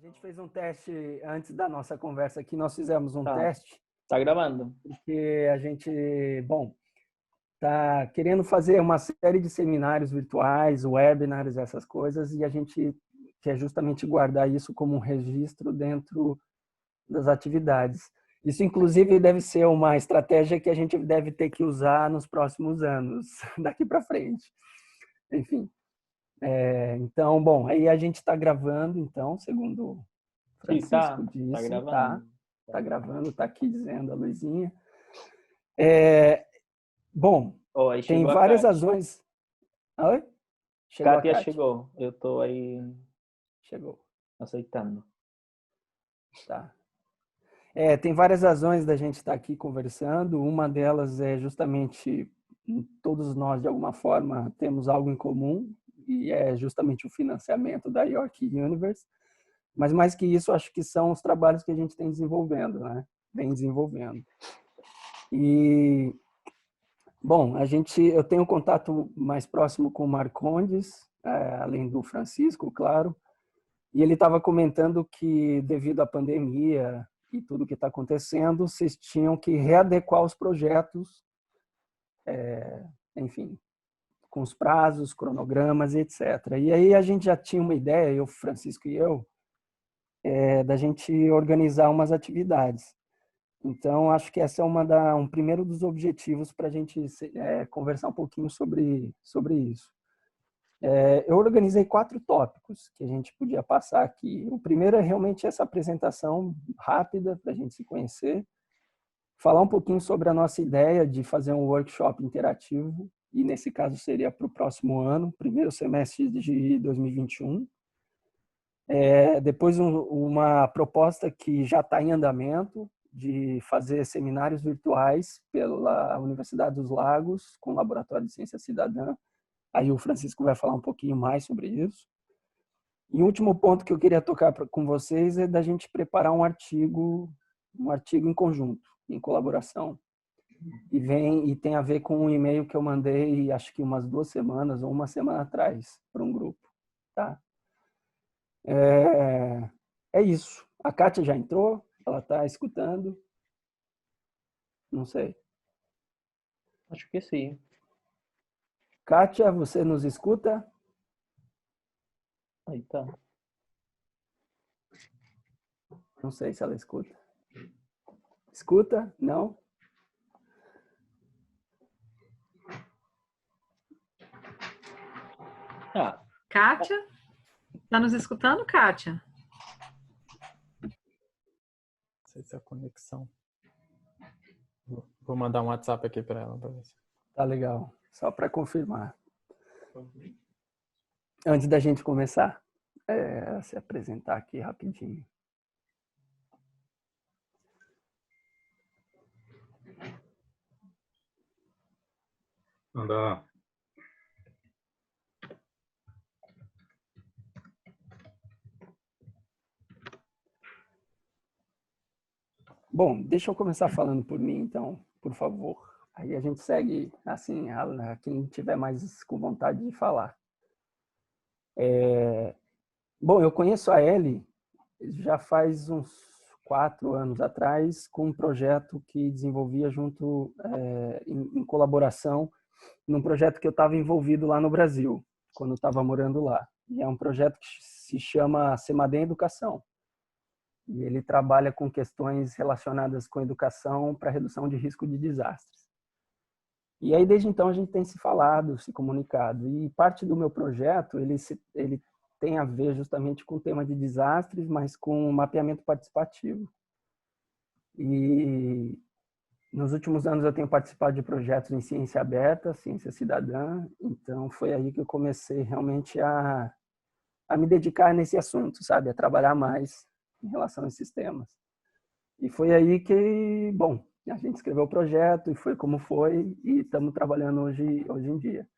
A gente fez um teste antes da nossa conversa aqui, nós fizemos um Tá, teste, tá gravando. porque a gente, bom, tá querendo fazer uma série de seminários virtuais, webinars, essas coisas, e a gente quer justamente guardar isso como um registro dentro das atividades. Isso, inclusive, deve ser uma estratégia que a gente deve ter que usar nos próximos anos, daqui para frente. Enfim, então, bom, aí a gente está gravando, então, segundo o Sim, Francisco tá disse, gravando. tá gravando, tá aqui dizendo a Luizinha. Bom, Oh, aí tem chegou a várias Kátia. razões. Oi? Chegou a Kátia Kátia? chegou. Eu tô aí Chegou, aceitando. tá. Tem várias razões da gente estar aqui conversando. Uma delas é justamente todos nós, de alguma forma, temos algo em comum, e é justamente o financiamento da York Universe. Mas mais que isso, acho que são os trabalhos que a gente tem desenvolvendo, né? Vem desenvolvendo. E, bom, eu tenho um contato mais próximo com o Marcondes, além do Francisco, claro, e ele estava comentando que, devido à pandemia e tudo que está acontecendo, vocês tinham que readequar os projetos, enfim, com os prazos, cronogramas, etc. E aí a gente já tinha uma ideia, eu, Francisco e eu, da gente organizar umas atividades. Então, acho que essa é um primeiro dos objetivos para a gente conversar um pouquinho sobre isso. Eu organizei 4 tópicos que a gente podia passar aqui. O primeiro é realmente essa apresentação rápida para a gente se conhecer, falar um pouquinho sobre a nossa ideia de fazer um workshop interativo, e nesse caso seria para o próximo ano, primeiro semestre de 2021. Depois uma proposta que já está em andamento, de fazer seminários virtuais pela Universidade dos Lagos, com o Laboratório de Ciência Cidadã. Aí o Francisco vai falar um pouquinho mais sobre isso. E o último ponto que eu queria tocar com vocês é da gente preparar um artigo em conjunto, em colaboração. E tem a ver com um e-mail que eu mandei, acho que umas 2 semanas ou uma semana atrás, para um grupo. Tá? É isso. A Kátia já entrou? Ela está escutando? Não sei. Acho que sim. Kátia, você nos escuta? Aí tá. Não sei se ela escuta. Escuta? Não? Ah, Kátia? Tá nos escutando, Kátia? Não sei se é a conexão. Vou mandar um WhatsApp aqui para ela. Tá legal. Só para confirmar. Antes da gente começar, se apresentar aqui rapidinho. Andar. Bom, deixa eu começar falando por mim, então, por favor. Aí a gente segue, assim, quem tiver mais com vontade de falar. Bom, eu conheço a Ellie já faz uns 4 anos atrás, com um projeto que desenvolvia junto, em colaboração, num projeto que eu estava envolvido lá no Brasil, quando eu estava morando lá. E é um projeto que se chama Semadem Educação. E ele trabalha com questões relacionadas com educação para redução de risco de desastres. E aí, desde então, a gente tem se falado, se comunicado. E parte do meu projeto, ele tem a ver justamente com o tema de desastres, mas com mapeamento participativo. E nos últimos anos eu tenho participado de projetos em ciência aberta, ciência cidadã, então foi aí que eu comecei realmente a me dedicar nesse assunto, sabe? A trabalhar mais em relação a esses temas. E foi aí que, bom, a gente escreveu o projeto e foi como foi, e estamos trabalhando hoje em dia.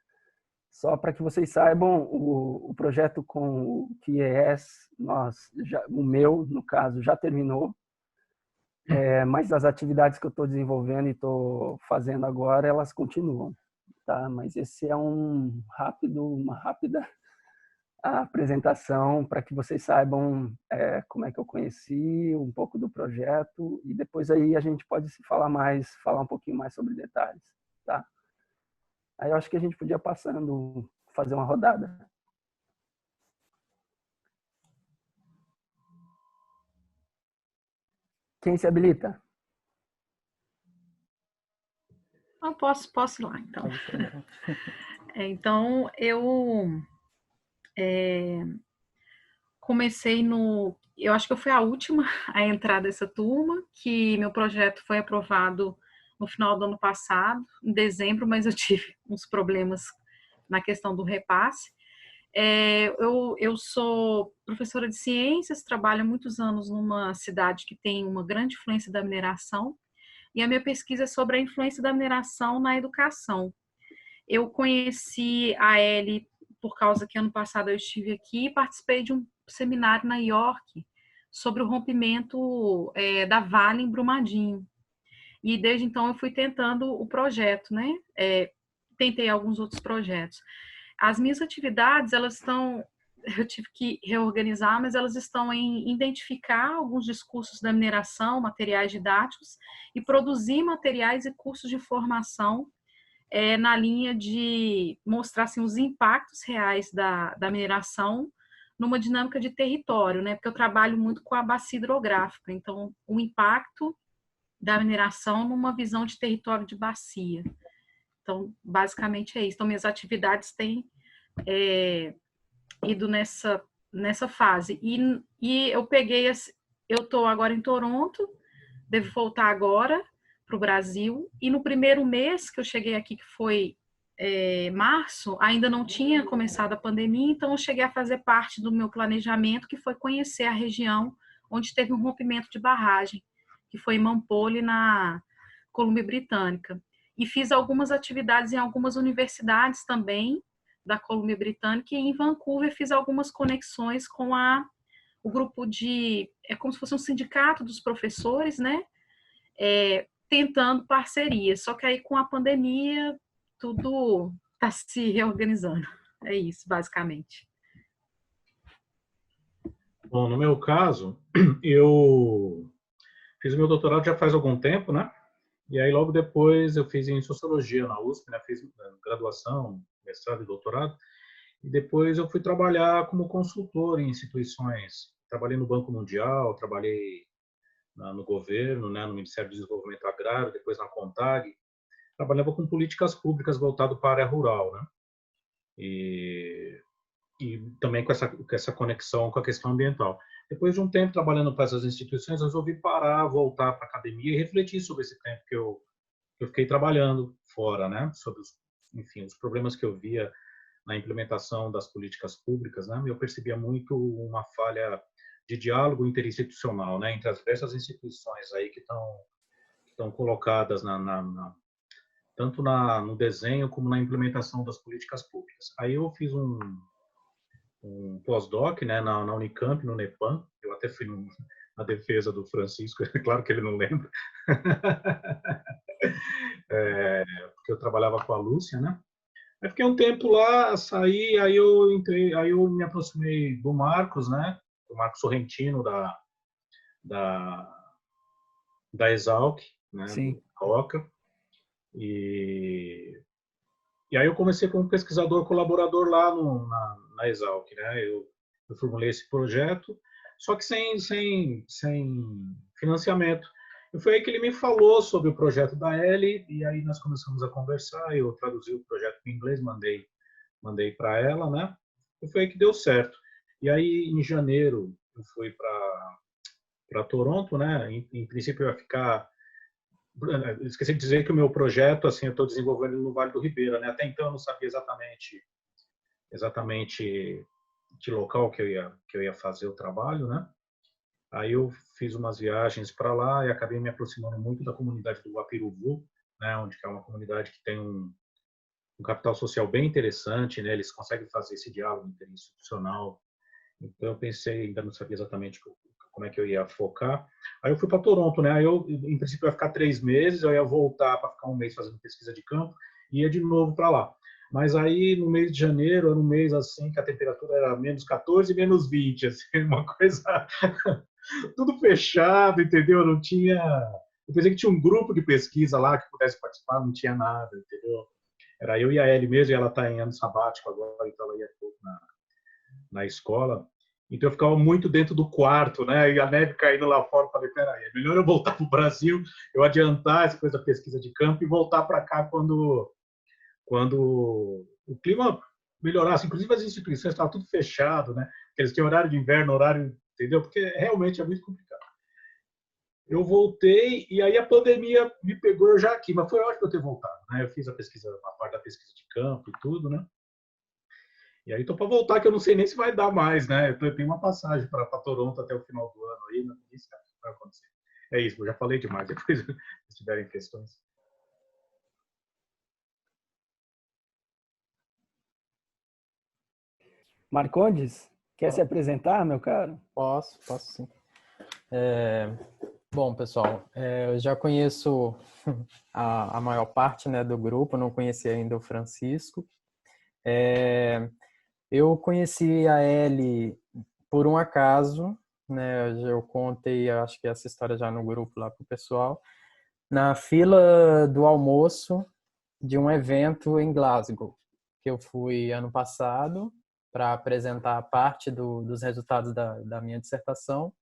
Só para que vocês saibam, o projeto com o QES, o meu, no caso, já terminou, mas as atividades que eu estou desenvolvendo e estou fazendo agora, elas continuam. Tá? Mas esse é uma rápida a apresentação para que vocês saibam como é que eu conheci, um pouco do projeto, e depois aí a gente pode se falar um pouquinho mais sobre detalhes, tá? Aí eu acho que a gente podia passando, fazer uma rodada. Quem se habilita? Eu posso ir lá, então. Pode ser. Então, eu comecei no... Eu acho que eu fui a última a entrar dessa turma, que meu projeto foi aprovado no final do ano passado, em dezembro, mas eu tive uns problemas na questão do repasse. Eu sou professora de ciências, trabalho há muitos anos numa cidade que tem uma grande influência da mineração, e a minha pesquisa é sobre a influência da mineração na educação. Eu conheci a Elly por causa que ano passado eu estive aqui e participei de um seminário na York sobre o rompimento da Vale em Brumadinho. E desde então eu fui tentando o projeto, né? Tentei alguns outros projetos. As minhas atividades, elas estão, eu tive que reorganizar, mas elas estão em identificar alguns discursos da mineração, materiais didáticos, e produzir materiais e cursos de formação na linha de mostrar assim, os impactos reais da mineração numa dinâmica de território, né? Porque eu trabalho muito com a bacia hidrográfica, então o impacto da mineração numa visão de território de bacia. Então, basicamente é isso. Então, minhas atividades têm ido nessa fase. E eu eu estou agora em Toronto, devo voltar agora para o Brasil. E no primeiro mês que eu cheguei aqui, que foi março, ainda não tinha começado a pandemia, então eu cheguei a fazer parte do meu planejamento, que foi conhecer a região onde teve um rompimento de barragem, que foi em Mampole, na Colômbia Britânica. E fiz algumas atividades em algumas universidades também da Colômbia Britânica, e em Vancouver fiz algumas conexões com o grupo é como se fosse um sindicato dos professores, né? Tentando parcerias. Só que aí com a pandemia tudo está se reorganizando. É isso, basicamente. Bom, no meu caso, eu fiz o meu doutorado já faz algum tempo, né? E aí logo depois eu fiz em Sociologia na USP, né? Fiz graduação, mestrado e doutorado. E depois eu fui trabalhar como consultor em instituições. Trabalhei no Banco Mundial, trabalhei no governo, né? No Ministério do Desenvolvimento Agrário, depois na CONTAG. Trabalhava com políticas públicas voltado para a área rural, né? E também com essa conexão com a questão ambiental. Depois de um tempo trabalhando para essas instituições, eu resolvi parar, voltar para a academia e refletir sobre esse tempo que eu fiquei trabalhando fora, né? Sobre os problemas que eu via na implementação das políticas públicas, né? Eu percebia muito uma falha de diálogo interinstitucional, né? Entre as diversas instituições aí que estão colocadas tanto no desenho como na implementação das políticas públicas. Aí eu fiz um pós-doc, né, na Unicamp, no NEPAM. Eu até fui na defesa do Francisco, claro que ele não lembra, porque eu trabalhava com a Lúcia, né? Aí fiquei um tempo lá, saí, aí eu me aproximei do Marcos, né? Do Marcos Sorrentino da Exalc, né? Sim. Da OCA. E aí eu comecei como pesquisador colaborador lá na Exalc, né? Eu formulei esse projeto, só que sem financiamento. E foi aí que ele me falou sobre o projeto da Elly, e aí nós começamos a conversar, eu traduzi o projeto para inglês, mandei para ela, né? E foi aí que deu certo. E aí, em janeiro, eu fui para Toronto, né? Em princípio, eu ia ficar... Esqueci de dizer que o meu projeto, assim, eu estou desenvolvendo no Vale do Ribeira, né? Até então eu não sabia exatamente que local que eu ia fazer o trabalho, né? Aí eu fiz umas viagens para lá e acabei me aproximando muito da comunidade do Guapiruvu, né? Onde é uma comunidade que tem um capital social bem interessante, né? Eles conseguem fazer esse diálogo interinstitucional. Então eu pensei, ainda não sabia exatamente como é que eu ia focar. Aí eu fui para Toronto, né? Aí eu, em princípio, ia ficar 3 meses, eu ia voltar para ficar um mês fazendo pesquisa de campo e ia de novo para lá. Mas aí no mês de janeiro era um mês assim que a temperatura era -14, -20, assim, uma coisa tudo fechado, entendeu? Não tinha. Eu pensei que tinha um grupo de pesquisa lá que pudesse participar, não tinha nada, entendeu? Era eu e a Ellie mesmo, e ela está em ano sabático agora, então ela ia pouco na escola. Então eu ficava muito dentro do quarto, né? E a neve caindo lá fora, eu falei, peraí, é melhor eu voltar para o Brasil, eu adiantar essa coisa da pesquisa de campo e voltar para cá quando o clima melhorasse. Inclusive as instituições estavam tudo fechado, né? Eles tinham horário de inverno, horário, entendeu? Porque realmente é muito complicado. Eu voltei e aí a pandemia me pegou eu já aqui, mas foi ótimo eu ter voltado, né? Eu fiz a pesquisa, a parte da pesquisa de campo e tudo, né? E aí tô para voltar, que eu não sei nem se vai dar mais, né? Eu tenho uma passagem para Toronto até o final do ano aí, não sei se vai acontecer. É isso, eu já falei demais, depois se tiverem questões. Marcondes, quer se apresentar, meu caro? Posso sim. Bom, pessoal, eu já conheço a maior parte, né, do grupo, não conheci ainda o Francisco. Eu conheci a Ellie por um acaso, né? Eu contei, acho que essa história já no grupo lá pro pessoal, na fila do almoço de um evento em Glasgow, que eu fui ano passado para apresentar parte dos resultados da minha dissertação,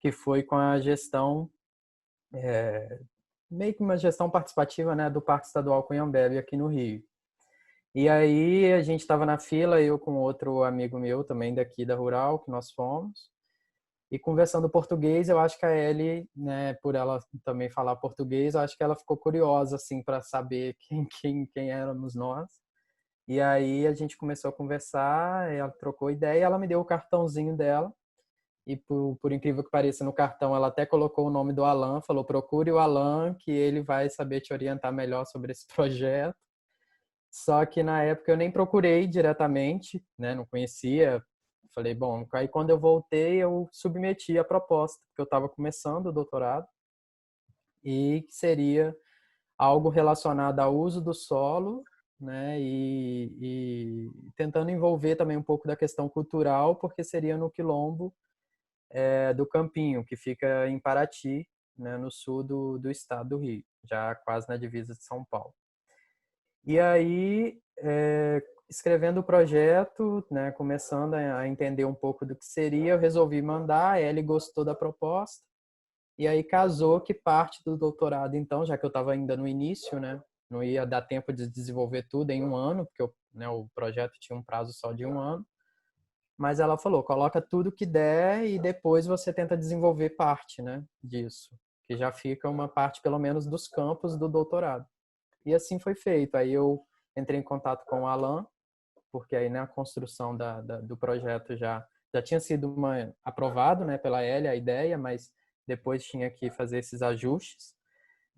que foi com a gestão, meio que uma gestão participativa, né, do Parque Estadual Cunhambebe aqui no Rio. E aí a gente estava na fila, eu com outro amigo meu também daqui da Rural, que nós fomos, e conversando português. Eu acho que a Ellie, né, por ela também falar português, eu acho que ela ficou curiosa assim para saber quem éramos nós. E aí a gente começou a conversar, ela trocou ideia, ela me deu o cartãozinho dela. E por incrível que pareça, no cartão ela até colocou o nome do Alan, falou: procure o Alan, que ele vai saber te orientar melhor sobre esse projeto. Só que na época eu nem procurei diretamente, né? Não conhecia. Falei, bom, aí quando eu voltei eu submeti a proposta, porque eu estava começando o doutorado, e que seria algo relacionado ao uso do solo, né? E tentando envolver também um pouco da questão cultural, porque seria no quilombo do Campinho, que fica em Paraty, né? No sul do estado do Rio, já quase na divisa de São Paulo. E aí, escrevendo o projeto, né, começando a entender um pouco do que seria, eu resolvi mandar. A Ellie gostou da proposta. E aí casou que parte do doutorado, então, já que eu estava ainda no início, né, não ia dar tempo de desenvolver tudo em um ano, porque o projeto tinha um prazo só de um ano. Mas ela falou, coloca tudo que der e depois você tenta desenvolver parte, né, disso, que já fica uma parte, pelo menos, dos campos do doutorado. E assim foi feito. Aí eu entrei em contato com o Alan, porque aí na construção do projeto já tinha sido aprovado, né, pela Ellie a ideia, mas depois tinha que fazer esses ajustes.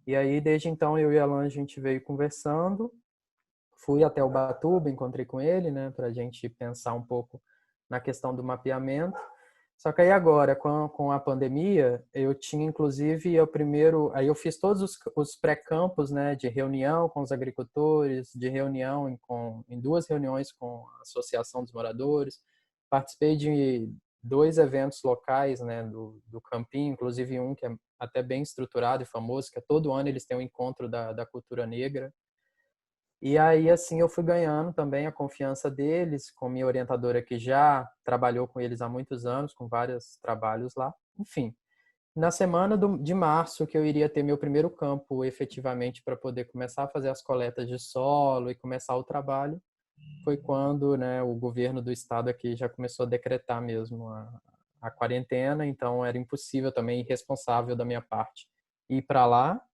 E aí, desde então, eu e Alan, a gente veio conversando. Fui até Ubatuba, encontrei com ele, né, para a gente pensar um pouco na questão do mapeamento. Só que aí agora, com a pandemia, eu tinha inclusive aí eu fiz todos os pré-campos, né, de reunião com os agricultores, de reunião em 2 reuniões com a Associação dos Moradores. Participei de 2 eventos locais, né, do Campinho, inclusive um que é até bem estruturado e famoso, que é todo ano eles têm um encontro da cultura negra. E aí, assim, eu fui ganhando também a confiança deles, com minha orientadora que já trabalhou com eles há muitos anos, com vários trabalhos lá. Enfim, na semana de março, que eu iria ter meu primeiro campo efetivamente para poder começar a fazer as coletas de solo e começar o trabalho, foi quando, né, o governo do estado aqui já começou a decretar mesmo a quarentena. Então era impossível também, irresponsável da minha parte, ir para lá.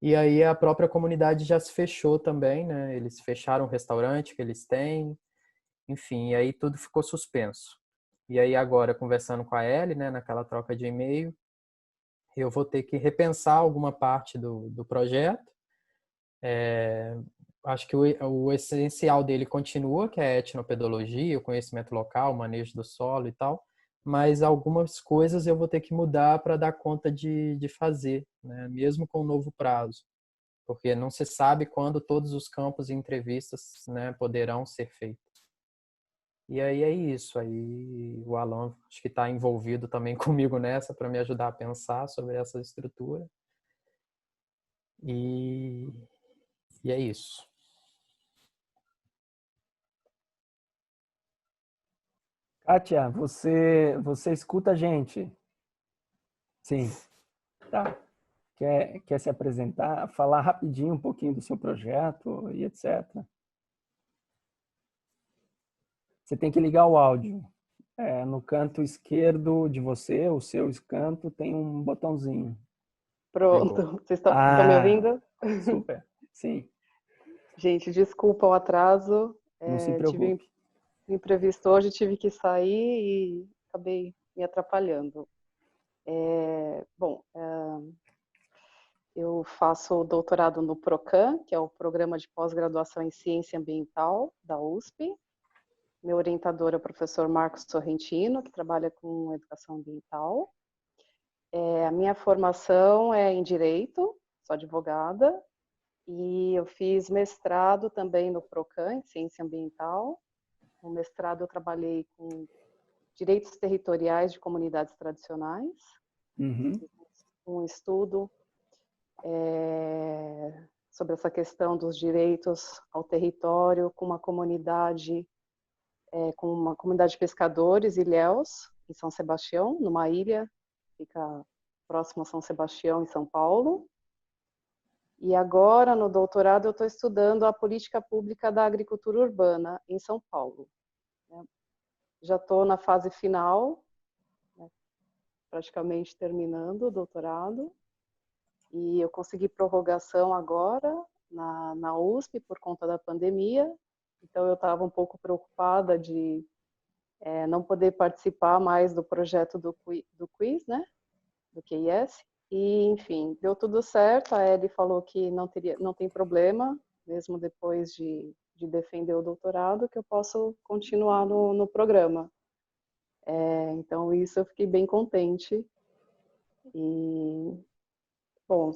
E aí a própria comunidade já se fechou também, né? Eles fecharam o restaurante que eles têm, enfim, e aí tudo ficou suspenso. E aí agora, conversando com a Ellie, né, naquela troca de e-mail, eu vou ter que repensar alguma parte do projeto. Acho que o essencial dele continua, que é a etnopedologia, o conhecimento local, o manejo do solo e tal, mas algumas coisas eu vou ter que mudar para dar conta de fazer, né, mesmo com o novo prazo. porque não se sabe quando todos os campos e entrevistas, né, poderão ser feitos. E aí é isso. Aí o Alan acho que está envolvido também comigo nessa para me ajudar a pensar sobre essa estrutura. E é isso. Kátia, você escuta a gente? Sim. Tá. Quer se apresentar, falar rapidinho um pouquinho do seu projeto e etc. Você tem que ligar o áudio. No canto esquerdo de você, o seu canto, tem um botãozinho. Pronto. Ligou. Vocês estão me ouvindo? Super. Sim. Gente, desculpa o atraso. Não se Tive preocupe. um imprevisto hoje, tive que sair e acabei me atrapalhando. Eu faço doutorado no PROCAM, que é o Programa de Pós-Graduação em Ciência Ambiental da USP. Meu orientador é o professor Marcos Sorrentino, que trabalha com educação ambiental. A minha formação é em Direito, sou advogada, e eu fiz mestrado também no PROCAM, em Ciência Ambiental. No mestrado eu trabalhei com direitos territoriais de comunidades tradicionais, um estudo sobre essa questão dos direitos ao território com uma comunidade de pescadores, ilhéus, em São Sebastião, numa ilha, fica próximo a São Sebastião, em São Paulo. E agora, no doutorado, eu estou estudando a política pública da agricultura urbana em São Paulo. Já estou na fase final, praticamente terminando o doutorado, e eu consegui prorrogação agora na USP por conta da pandemia, então eu estava um pouco preocupada de não poder participar mais do projeto do quiz, né, do QIS, e enfim, deu tudo certo. A Ellie falou que não tem problema, mesmo depois de defender o doutorado, que eu posso continuar no programa. Então isso eu fiquei bem contente. E bom,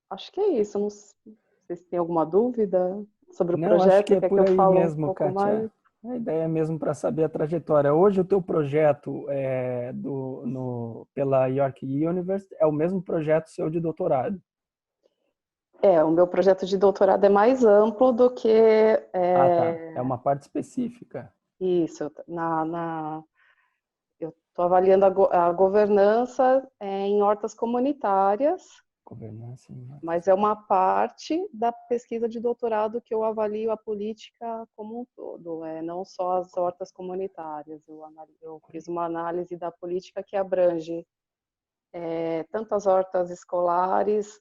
acho que é isso. Não sei se tem alguma dúvida sobre o projeto. Acho que é quer por que eu aí fale mesmo, um pouco Kátia. mais? A ideia é mesmo para saber a trajetória. Hoje o teu projeto pela York University é o mesmo projeto seu de doutorado. O meu projeto de doutorado é mais amplo do que... Tá. É uma parte específica. Isso. Eu estou avaliando a governança em hortas comunitárias, mas é uma parte da pesquisa de doutorado que eu avalio a política como um todo, não só as hortas comunitárias. Eu fiz uma análise da política que abrange tanto as hortas escolares,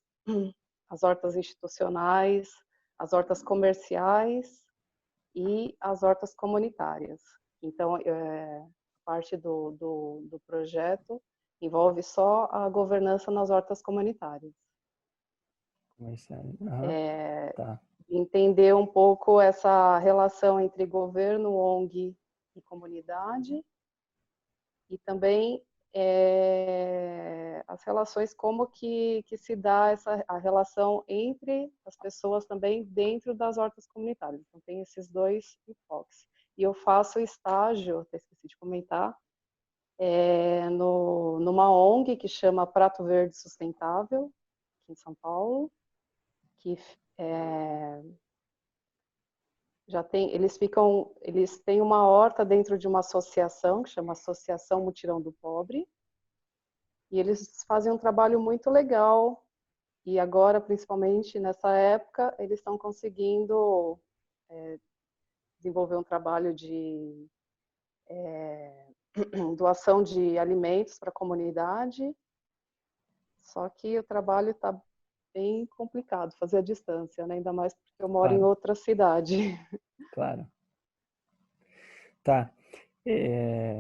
as hortas institucionais, as hortas comerciais e as hortas comunitárias. Então, parte do projeto envolve só a governança nas hortas comunitárias. Tá. Entender um pouco essa relação entre governo, ONG e comunidade, e também as relações, como que se dá a relação entre as pessoas também dentro das hortas comunitárias. Então tem esses dois enfoques. E eu faço estágio, até esqueci de comentar, numa ONG que chama Prato Verde Sustentável, aqui em São Paulo, que eles têm uma horta dentro de uma associação que chama Associação Mutirão do Pobre, e eles fazem um trabalho muito legal. E agora, principalmente nessa época, eles estão conseguindo desenvolver um trabalho de doação de alimentos para a comunidade, só que o trabalho está bem complicado, fazer à distância, né? Ainda mais porque eu moro em outra cidade. Claro. Tá.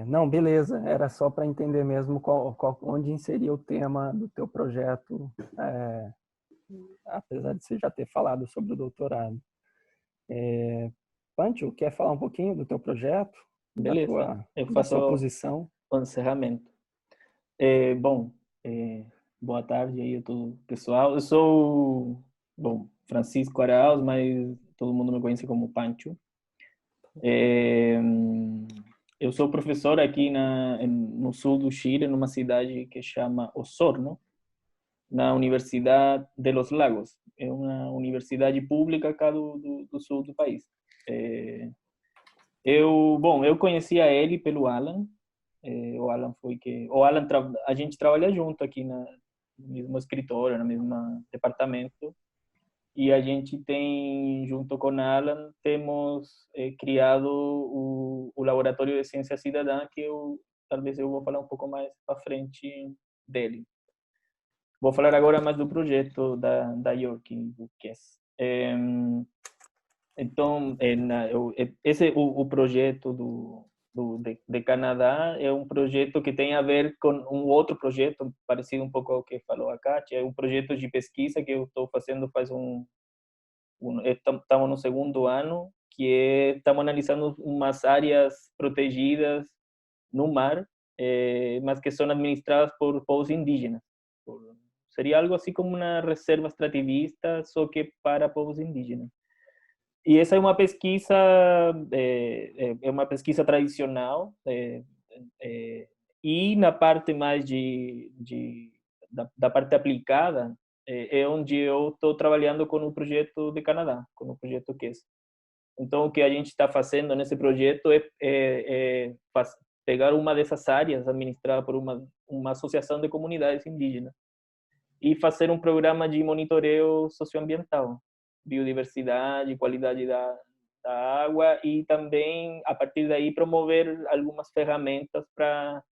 Não, beleza. Era só para entender mesmo onde inserir o tema do teu projeto, apesar de você já ter falado sobre o doutorado. Pancho, quer falar um pouquinho do teu projeto? Beleza. Eu Da faço sua posição? o encerramento. Boa tarde aí, pessoal. Eu sou bom, Francisco Arauz, mas todo mundo me conhece como Pancho. Eu sou professor aqui no sul do Chile, numa cidade que chama Osorno, na Universidade de Los Lagos. É uma universidade pública cá do sul do país. Eu conhecia ele pelo Alan. O Alan a gente trabalha junto aqui no mesmo escritório, no mesmo departamento. E a gente tem, junto com Alan, temos criado o Laboratório de Ciência Cidadã, que talvez eu vou falar um pouco mais para frente dele. Vou falar agora mais do projeto da York Buques. Então, o projeto de Canadá é um projeto que tem a ver com um outro projeto, parecido um pouco ao que falou a Kátia, é um projeto de pesquisa que eu estou fazendo faz estamos no segundo ano, que estamos analisando umas áreas protegidas no mar, mas que são administradas por povos indígenas. Seria algo assim como uma reserva extrativista, só que para povos indígenas. E essa é uma pesquisa tradicional, e na parte mais da parte aplicada é onde eu estou trabalhando com o projeto de Canadá, com o projeto QES. Então, o que a gente está fazendo nesse projeto é pegar uma dessas áreas administrada por uma associação de comunidades indígenas e fazer um programa de monitoreio socioambiental, biodiversidade, qualidade da água, e também, a partir daí, promover algumas ferramentas para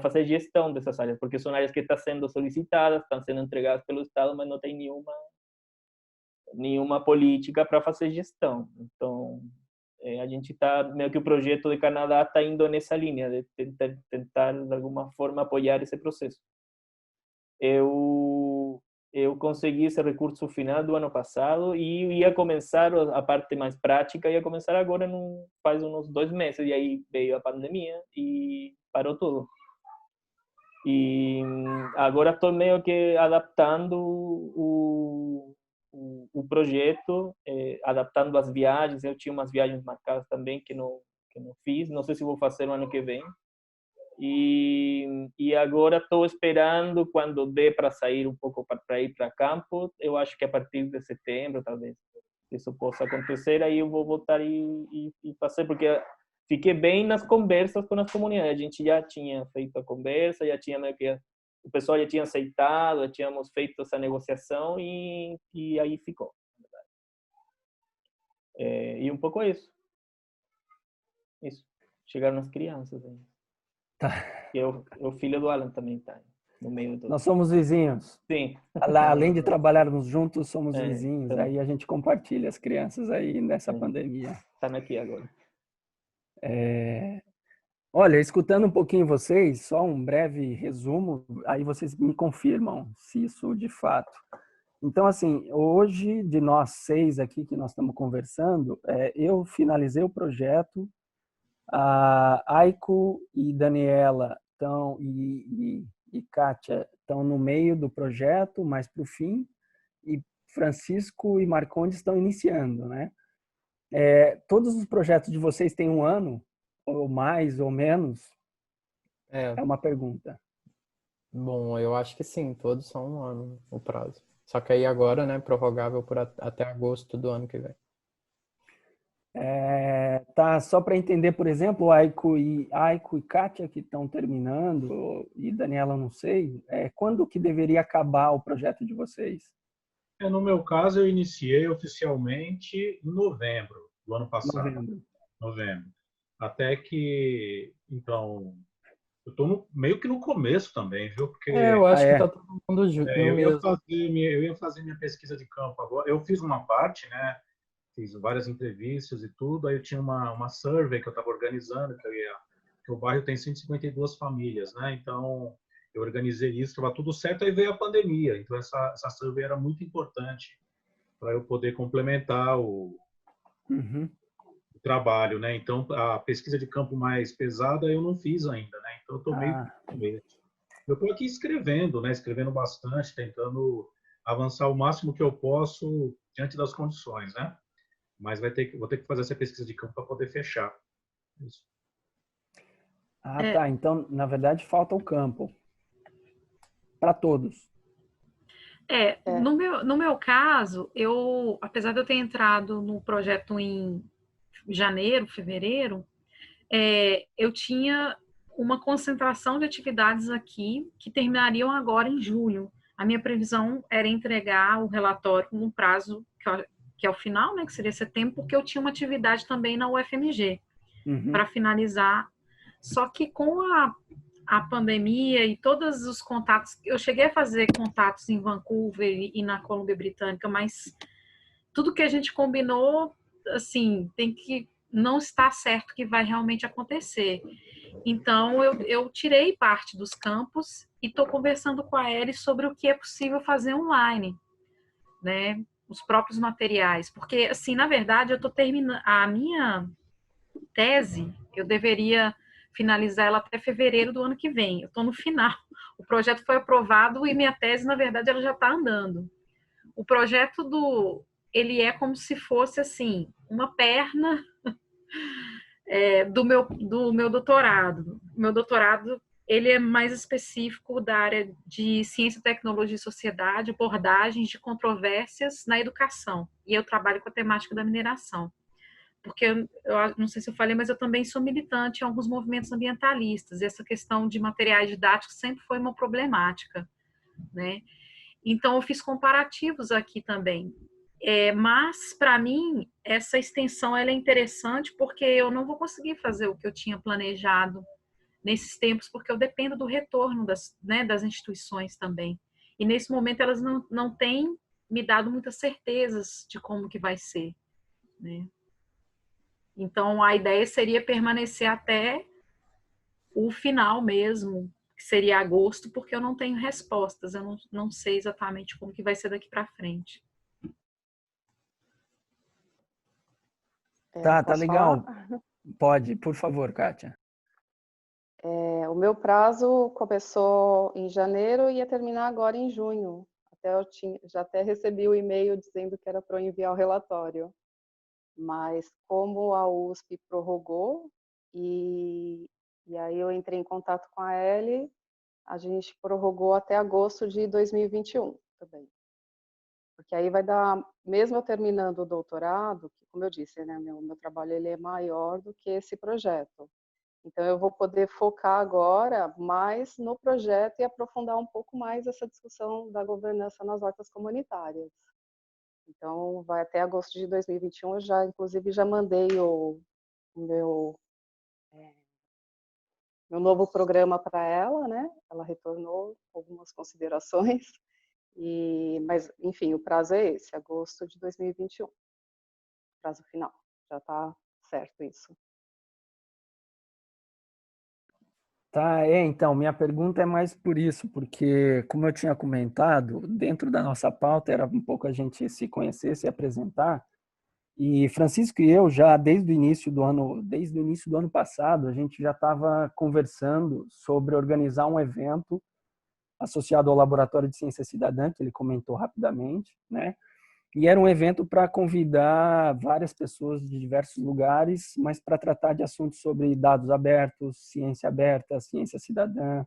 fazer gestão dessas áreas, porque são áreas que estão sendo solicitadas, estão sendo entregadas pelo Estado, mas não tem nenhuma política para fazer gestão. Então, a gente está, meio que o projeto de Canadá está indo nessa linha, de tentar, de alguma forma, apoiar esse processo. Eu consegui esse recurso final do ano passado e ia começar a parte mais prática, ia começar agora faz uns 2 meses, e aí veio a pandemia e parou tudo. E agora estou meio que adaptando o projeto, adaptando as viagens. Eu tinha umas viagens marcadas também que não fiz, não sei se vou fazer no ano que vem. E agora estou esperando quando dê para sair um pouco para ir para campo. Eu acho que a partir de setembro, talvez, isso possa acontecer. Aí eu vou voltar e fazer, porque fiquei bem nas conversas com as comunidades. A gente já tinha feito a conversa, já tinha meio que o pessoal já tinha aceitado, já tínhamos feito essa negociação e aí ficou. E um pouco isso. Chegaram as crianças aí. Tá. O filho do Alan também está no meio de tudo. Nós somos vizinhos. Sim. Além de trabalharmos juntos, somos vizinhos. Então. Aí a gente compartilha as crianças aí nessa pandemia. Está aqui agora. Olha, escutando um pouquinho vocês, só um breve resumo, aí vocês me confirmam se isso de fato. Então, assim, hoje, de nós 6 aqui que nós estamos conversando, eu finalizei o projeto. A Aiko e Daniela e Kátia estão no meio do projeto, mais para o fim, e Francisco e Marcondes estão iniciando, né? Todos os projetos de vocês têm 1 ano, ou mais ou menos? É uma pergunta. Bom, eu acho que sim, todos são 1 ano o prazo. Só que aí agora, né, prorrogável por até agosto do ano que vem. Tá, só para entender, por exemplo, Aiko e Kátia que estão terminando, e Daniela, não sei, quando que deveria acabar o projeto de vocês? No meu caso, eu iniciei oficialmente em novembro do ano passado. Novembro. Até que, então, eu estou meio que no começo também, viu? Porque eu acho que está todo mundo junto. eu ia fazer minha pesquisa de campo agora. Eu fiz uma parte, né? Fiz várias entrevistas e tudo. Aí eu tinha uma survey que eu estava organizando, que o bairro tem 152 famílias, né? Então, eu organizei isso, estava tudo certo, aí veio a pandemia. Então, essa survey era muito importante para eu poder complementar o trabalho, né? Então, a pesquisa de campo mais pesada eu não fiz ainda, né? Então, eu estou meio com medo. Eu estou aqui escrevendo, né? Escrevendo bastante, tentando avançar o máximo que eu posso diante das condições, né? Mas vou ter que fazer essa pesquisa de campo para poder fechar. Isso. Ah, tá. Então, na verdade, falta o campo para todos. No meu caso, apesar de eu ter entrado no projeto em janeiro, fevereiro, eu tinha uma concentração de atividades aqui que terminariam agora em julho. A minha previsão era entregar o relatório no prazo que é o final, né, que seria setembro, porque eu tinha uma atividade também na UFMG para finalizar. Só que com a pandemia e todos os contatos, eu cheguei a fazer contatos em Vancouver e na Colômbia Britânica, mas tudo que a gente combinou, assim, tem que não estar certo que vai realmente acontecer. Então, eu tirei parte dos campos e estou conversando com a Ellie sobre o que é possível fazer online, né? Os próprios materiais. Porque, assim, na verdade, eu estou terminando a minha tese, eu deveria finalizar ela até fevereiro do ano que vem. Eu estou no final. O projeto foi aprovado e minha tese, na verdade, ela já está andando. O projeto ele é como se fosse, assim, uma perna do meu doutorado. Meu doutorado, ele é mais específico da área de ciência, tecnologia e sociedade, abordagens de controvérsias na educação. E eu trabalho com a temática da mineração. Porque eu não sei se eu falei, mas eu também sou militante em alguns movimentos ambientalistas. E essa questão de materiais didáticos sempre foi uma problemática, né? Então, eu fiz comparativos aqui também. Mas, para mim, essa extensão ela é interessante porque eu não vou conseguir fazer o que eu tinha planejado nesses tempos, porque eu dependo do retorno das instituições também. E, nesse momento, elas não têm me dado muitas certezas de como que vai ser, né? Então, a ideia seria permanecer até o final mesmo, que seria agosto, porque eu não tenho respostas, eu não sei exatamente como que vai ser daqui para frente. Tá legal. Falar? Pode, por favor, Kátia. O meu prazo começou em janeiro e ia terminar agora em junho. Já até recebi o e-mail dizendo que era para eu enviar o relatório. Mas como a USP prorrogou, e aí eu entrei em contato com a Ellie, a gente prorrogou até agosto de 2021 também. Porque aí vai dar, mesmo eu terminando o doutorado, que como eu disse, né, meu trabalho ele é maior do que esse projeto. Então eu vou poder focar agora mais no projeto e aprofundar um pouco mais essa discussão da governança nas hortas comunitárias. Então vai até agosto de 2021, eu inclusive já mandei o meu novo programa para ela, né? Ela retornou algumas considerações. Mas, enfim, o prazo é esse, agosto de 2021. Prazo final. Já está certo isso. Tá, então, minha pergunta é mais por isso, porque, como eu tinha comentado, dentro da nossa pauta era um pouco a gente se conhecer, se apresentar, e Francisco e eu já desde o início do ano passado, a gente já estava conversando sobre organizar um evento associado ao Laboratório de Ciência Cidadã, que ele comentou rapidamente, né? E era um evento para convidar várias pessoas de diversos lugares, mas para tratar de assuntos sobre dados abertos, ciência aberta, ciência cidadã,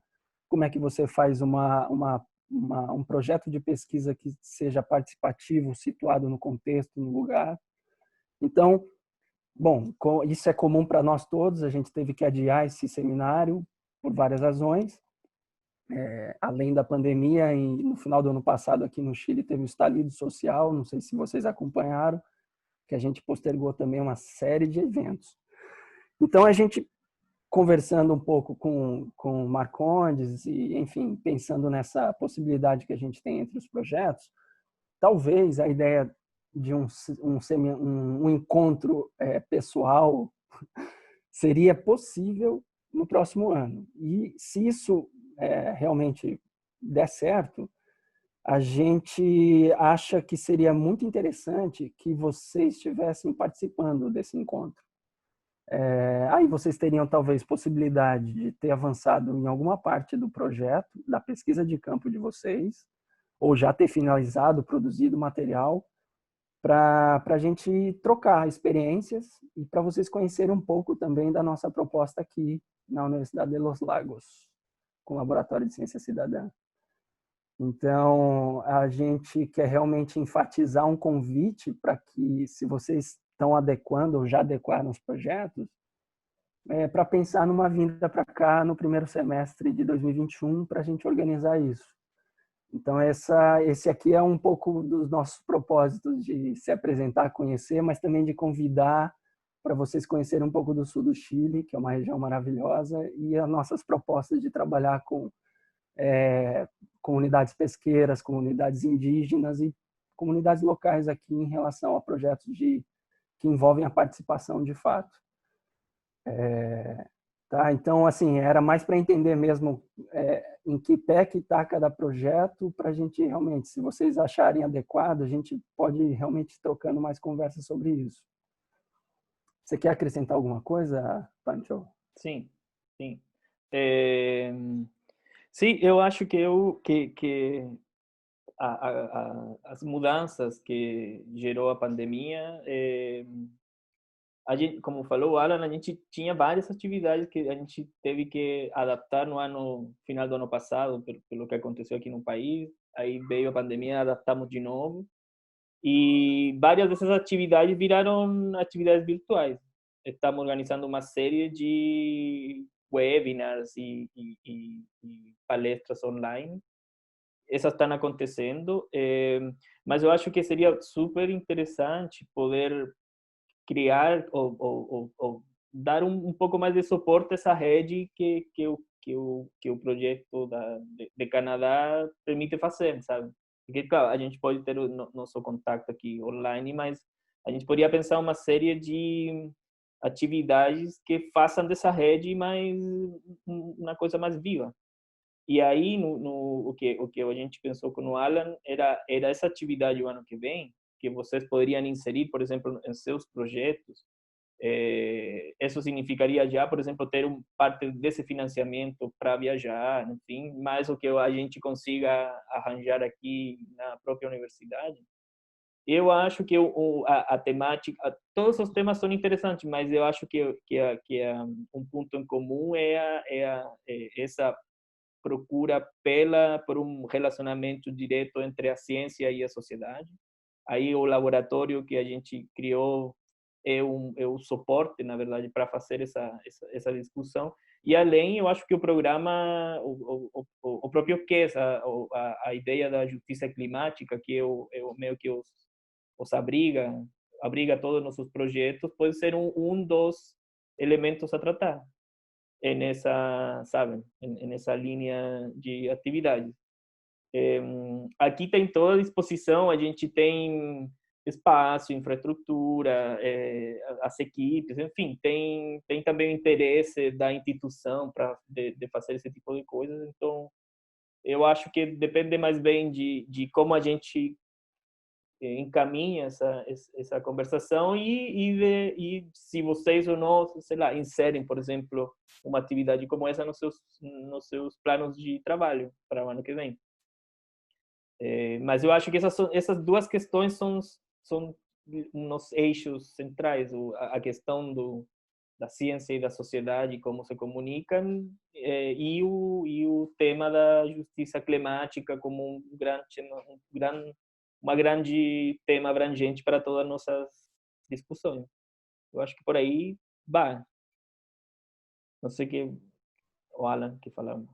como é que você faz um projeto de pesquisa que seja participativo, situado no contexto, no lugar. Então, bom, isso é comum para nós todos, a gente teve que adiar esse seminário por várias razões. Além da pandemia, no final do ano passado aqui no Chile teve o estalido social, não sei se vocês acompanharam, que a gente postergou também uma série de eventos. Então a gente conversando um pouco com o Marcondes e, enfim, pensando nessa possibilidade que a gente tem entre os projetos, talvez a ideia de um encontro pessoal seria possível no próximo ano. E se isso realmente der certo, a gente acha que seria muito interessante que vocês estivessem participando desse encontro. Aí vocês teriam talvez possibilidade de ter avançado em alguma parte do projeto, da pesquisa de campo de vocês, ou já ter finalizado, produzido material, para a gente trocar experiências e para vocês conhecerem um pouco também da nossa proposta aqui na Universidade de Los Lagos, com o Laboratório de Ciência Cidadã. Então, a gente quer realmente enfatizar um convite para que, se vocês estão adequando ou já adequaram os projetos, para pensar numa vinda para cá no primeiro semestre de 2021 para a gente organizar isso. Então, esse aqui é um pouco dos nossos propósitos de se apresentar, conhecer, mas também de convidar para vocês conhecerem um pouco do sul do Chile, que é uma região maravilhosa, e as nossas propostas de trabalhar com comunidades pesqueiras, comunidades indígenas e comunidades locais aqui em relação a projetos que envolvem a participação de fato. Tá? Então, assim, era mais para entender mesmo em que pé que está cada projeto, para a gente realmente, se vocês acharem adequado, a gente pode ir realmente trocando mais conversas sobre isso. Você quer acrescentar alguma coisa, Pancho? Sim, sim. Sim, eu acho que as mudanças que gerou a pandemia, a gente, como falou o Alan, a gente tinha várias atividades que a gente teve que adaptar no final do ano passado, pelo que aconteceu aqui no país. Aí veio a pandemia, adaptamos de novo. E várias dessas atividades viraram atividades virtuais. Estamos organizando uma série de webinars e palestras online. Essas estão acontecendo, mas eu acho que seria super interessante poder criar ou dar um pouco mais de suporte a essa rede que o projeto de Canadá permite fazer, sabe? Porque, claro, a gente pode ter o nosso contato aqui online, mas a gente poderia pensar uma série de atividades que façam dessa rede uma coisa mais viva. E aí, o que a gente pensou com o Alan era essa atividade o ano que vem, que vocês poderiam inserir, por exemplo, em seus projetos. Isso significaria já, por exemplo, ter parte desse financiamento para viajar, enfim, mais o que a gente consiga arranjar aqui na própria universidade. Eu acho que a temática, todos os temas são interessantes, mas eu acho que um ponto em comum é essa procura por um relacionamento direto entre a ciência e a sociedade. Aí o laboratório que a gente criou é o suporte, na verdade, para fazer essa discussão. E além, eu acho que o programa, o próprio QES, a ideia da justiça climática, que meio que os abriga todos os nossos projetos, pode ser um dos elementos a tratar nessa, sabe, nessa linha de atividades. Aqui tem toda a disposição, a gente tem espaço, infraestrutura, as equipes, enfim, tem também o interesse da instituição de fazer esse tipo de coisas. Então, eu acho que depende mais bem de como a gente encaminha essa conversação e se vocês ou não, sei lá, inserem, por exemplo, uma atividade como essa nos seus planos de trabalho para o ano que vem. Mas eu acho que essas duas questões são nos eixos centrais, a questão da ciência e da sociedade, como se comunicam, e o tema da justiça climática como uma grande tema abrangente para todas as nossas discussões. Eu acho que por aí vai. Não sei o Alan que falava.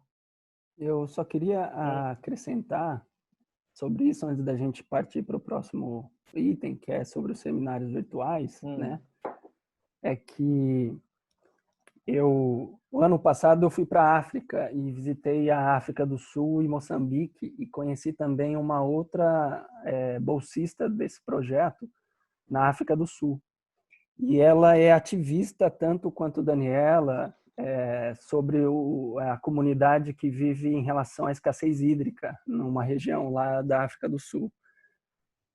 Eu só queria acrescentar sobre isso antes da gente partir para o próximo item, que é sobre os seminários virtuais, né? É que o ano passado eu fui para a África e visitei a África do Sul e Moçambique e conheci também uma outra bolsista desse projeto na África do Sul. E ela é ativista tanto quanto Daniela sobre a comunidade que vive em relação à escassez hídrica numa região lá da África do Sul.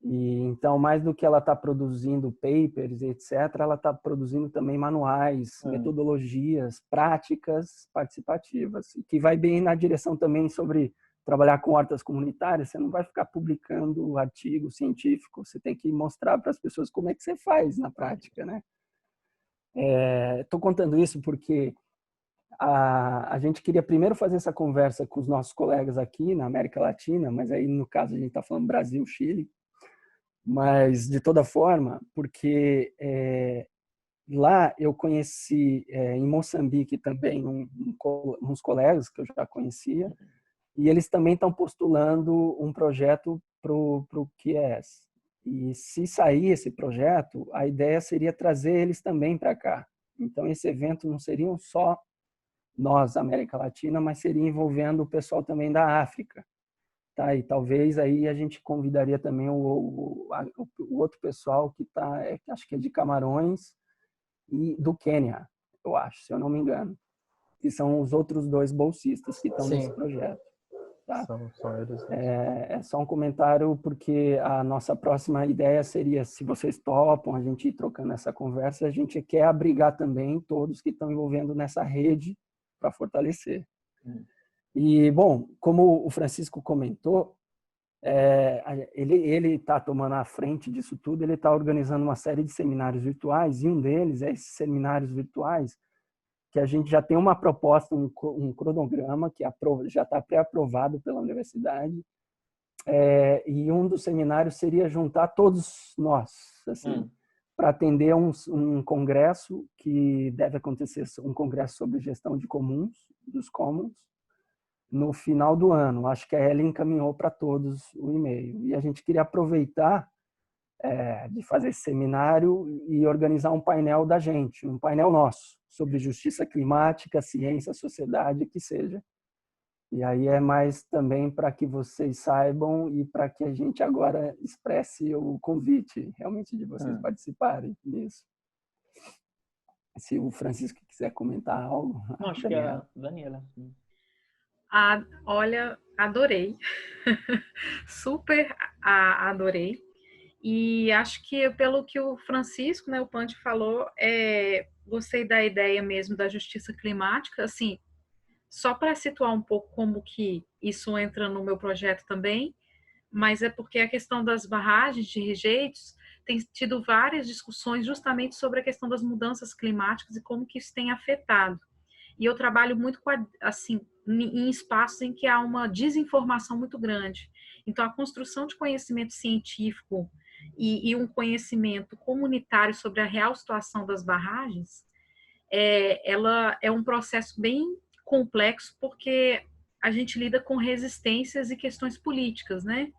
E então, mais do que ela está produzindo papers, etc., ela está produzindo também manuais, metodologias, práticas participativas, que vai bem na direção também sobre trabalhar com hortas comunitárias, você não vai ficar publicando artigo científico, você tem que mostrar para as pessoas como é que você faz na prática, né? Estou contando isso porque a gente queria primeiro fazer essa conversa com os nossos colegas aqui na América Latina, mas aí no caso a gente está falando Brasil, Chile, mas de toda forma, porque lá eu conheci em Moçambique também uns colegas que eu já conhecia, e eles também estão postulando um projeto para o QS. E se sair esse projeto, a ideia seria trazer eles também para cá. Então esse evento não seriam só nós, América Latina, mas seria envolvendo o pessoal também da África. Tá? E talvez aí a gente convidaria também o outro pessoal que está, acho que é de Camarões e do Quênia, eu acho, se eu não me engano, que são os outros 2 bolsistas que estão nesse projeto. Tá? São eles. É só um comentário, porque a nossa próxima ideia seria, se vocês topam, a gente ir trocando essa conversa, a gente quer abrigar também todos que estão envolvendo nessa rede para fortalecer. E, bom, como o Francisco comentou, ele está tomando a frente disso tudo, ele está organizando uma série de seminários virtuais, e um deles é esses seminários virtuais, que a gente já tem uma proposta, um cronograma que já está pré-aprovado pela universidade, e um dos seminários seria juntar todos nós, assim, para atender um congresso que deve acontecer, um congresso sobre gestão de comuns, dos commons, no final do ano. Acho que a Ellen encaminhou para todos o e-mail. E a gente queria aproveitar de fazer esse seminário e organizar um painel da gente, um painel nosso, sobre justiça climática, ciência, sociedade, que seja. E aí é mais também para que vocês saibam e para que a gente agora expresse o convite realmente de vocês participarem nisso. Se o Francisco quiser comentar algo. Não, acho que é a Daniela. Olha, adorei. Super adorei. E acho que pelo que o Francisco, né, o Pante falou, gostei da ideia mesmo da justiça climática. Assim, só para situar um pouco como que isso entra no meu projeto também, mas é porque a questão das barragens de rejeitos tem tido várias discussões justamente sobre a questão das mudanças climáticas e como que isso tem afetado. E eu trabalho muito assim, em espaços em que há uma desinformação muito grande. Então, a construção de conhecimento científico e um conhecimento comunitário sobre a real situação das barragens, ela é um processo bem complexo, porque a gente lida com resistências e questões políticas, né?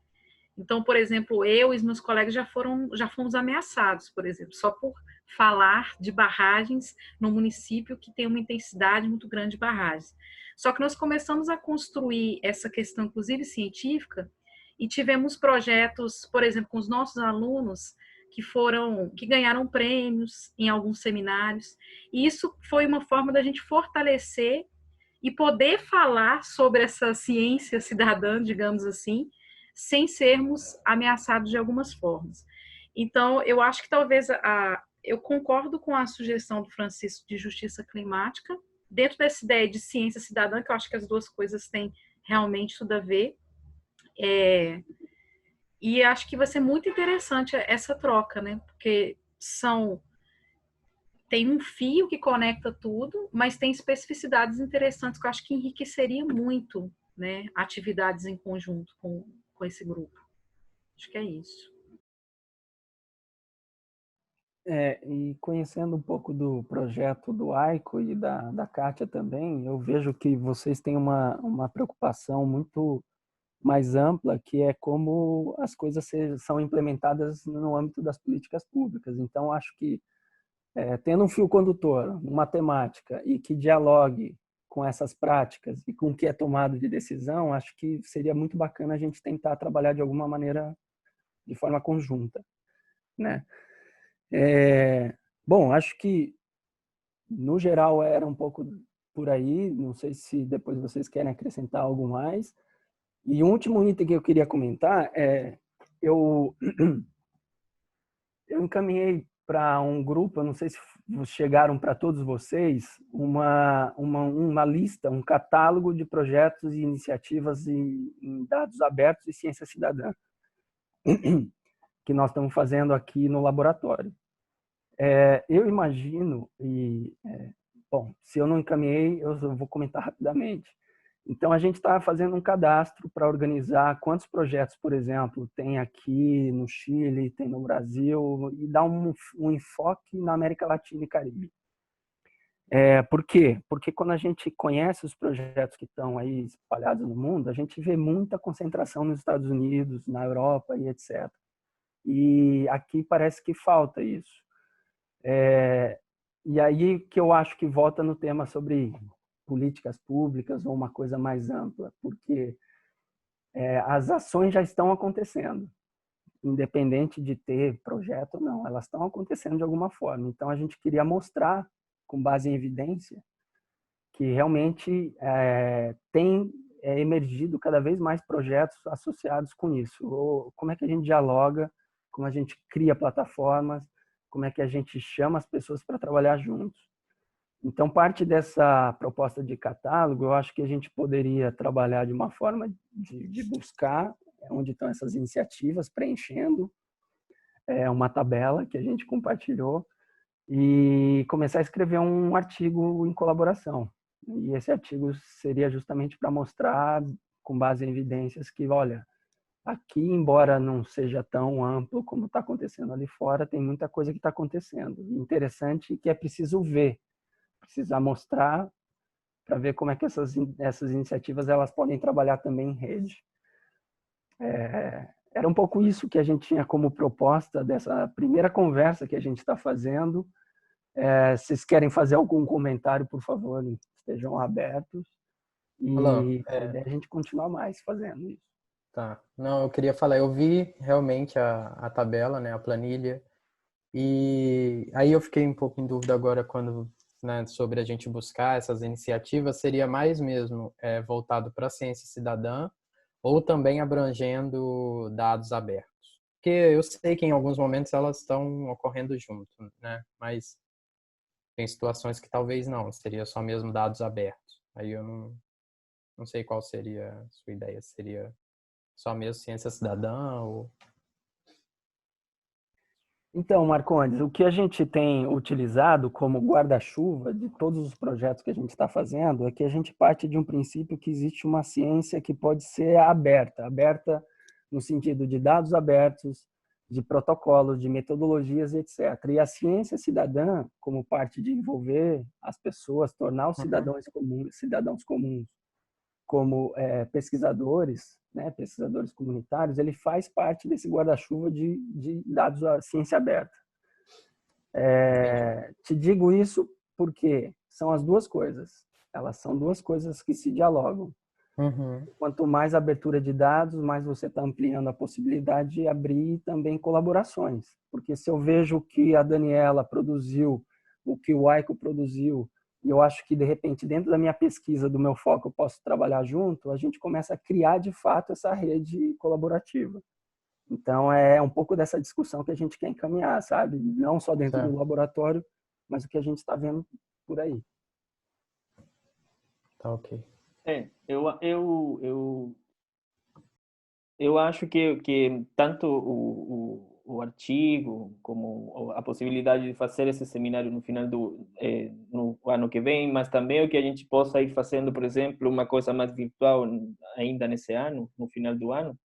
Então, por exemplo, eu e os meus colegas já fomos ameaçados, por exemplo, só por falar de barragens no município que tem uma intensidade muito grande de barragens. Só que nós começamos a construir essa questão, inclusive científica, e tivemos projetos, por exemplo, com os nossos alunos que ganharam prêmios em alguns seminários. E isso foi uma forma da gente fortalecer e poder falar sobre essa ciência cidadã, digamos assim, sem sermos ameaçados de algumas formas. Então, eu acho que talvez eu concordo com a sugestão do Francisco de justiça climática, dentro dessa ideia de ciência cidadã, que eu acho que as duas coisas têm realmente tudo a ver. E acho que vai ser muito interessante essa troca, né? Porque tem um fio que conecta tudo, mas tem especificidades interessantes que eu acho que enriqueceria muito, né, atividades em conjunto com esse grupo. Acho que é isso. E conhecendo um pouco do projeto do Aiko e da Kátia também, eu vejo que vocês têm uma preocupação muito mais ampla, que é como as coisas são implementadas no âmbito das políticas públicas. Então, acho que tendo um fio condutor, uma temática, e que dialogue com essas práticas e com o que é tomado de decisão, acho que seria muito bacana a gente tentar trabalhar de alguma maneira de forma conjunta, né? Bom, acho que no geral era um pouco por aí, não sei se depois vocês querem acrescentar algo mais. E um último item que eu queria comentar eu encaminhei para um grupo, eu não sei se chegaram para todos vocês, uma lista, um catálogo de projetos e iniciativas em dados abertos e ciência cidadã, que nós estamos fazendo aqui no laboratório. Eu imagino, bom, se eu não encaminhei, eu vou comentar rapidamente. Então, a gente está fazendo um cadastro para organizar quantos projetos, por exemplo, tem aqui no Chile, tem no Brasil, e dar um enfoque na América Latina e Caribe. Por quê? Porque quando a gente conhece os projetos que estão aí espalhados no mundo, a gente vê muita concentração nos Estados Unidos, na Europa e etc. E aqui parece que falta isso. E aí que eu acho que volta no tema sobre políticas públicas ou uma coisa mais ampla, porque as ações já estão acontecendo, independente de ter projeto ou não, elas estão acontecendo de alguma forma. Então, a gente queria mostrar, com base em evidência, que realmente tem emergido cada vez mais projetos associados com isso. Ou como é que a gente dialoga, como a gente cria plataformas, como é que a gente chama as pessoas para trabalhar juntos. Então, parte dessa proposta de catálogo, eu acho que a gente poderia trabalhar de uma forma de buscar onde estão essas iniciativas, preenchendo uma tabela que a gente compartilhou e começar a escrever um artigo em colaboração. E esse artigo seria justamente para mostrar, com base em evidências, que, olha, aqui, embora não seja tão amplo como está acontecendo ali fora, tem muita coisa que está acontecendo. Interessante que é preciso ver, precisar mostrar para ver como é que essas iniciativas elas podem trabalhar também em rede. Era um pouco isso que a gente tinha como proposta dessa primeira conversa que a gente está fazendo. Se vocês querem fazer algum comentário, por favor, estejam abertos. E a ideia é a gente continuar mais fazendo isso. Tá. Não, eu queria falar, eu vi realmente a tabela, né, a planilha, e aí eu fiquei um pouco em dúvida agora quando, né, sobre a gente buscar essas iniciativas, seria mais mesmo voltado para a ciência cidadã ou também abrangendo dados abertos? Porque eu sei que em alguns momentos elas estão ocorrendo junto, né, mas tem situações que talvez não, seria só mesmo dados abertos. Aí eu não sei qual seria a sua ideia, seria só mesmo ciência cidadã ou... Então, Marcondes, o que a gente tem utilizado como guarda-chuva de todos os projetos que a gente está fazendo é que a gente parte de um princípio que existe uma ciência que pode ser aberta no sentido de dados abertos, de protocolos, de metodologias, etc. E a ciência cidadã, como parte de envolver as pessoas, tornar os cidadãos comuns como pesquisadores, né, pesquisadores comunitários, ele faz parte desse guarda-chuva de dados à ciência aberta. Te digo isso porque são as duas coisas. Elas são duas coisas que se dialogam. Uhum. Quanto mais abertura de dados, mais você está ampliando a possibilidade de abrir também colaborações. Porque se eu vejo o que a Daniela produziu, o que o Aiko produziu, e eu acho que, de repente, dentro da minha pesquisa, do meu foco, eu posso trabalhar junto, a gente começa a criar, de fato, essa rede colaborativa. Então, é um pouco dessa discussão que a gente quer encaminhar, sabe? Não só dentro do laboratório, mas o que a gente está vendo por aí. Tá, ok. Eu acho que tanto o artigo como a possibilidade de fazer esse seminário no final no ano que vem, mas também o que a gente possa ir fazendo, por exemplo, uma coisa mais virtual ainda nesse ano, no final do ano,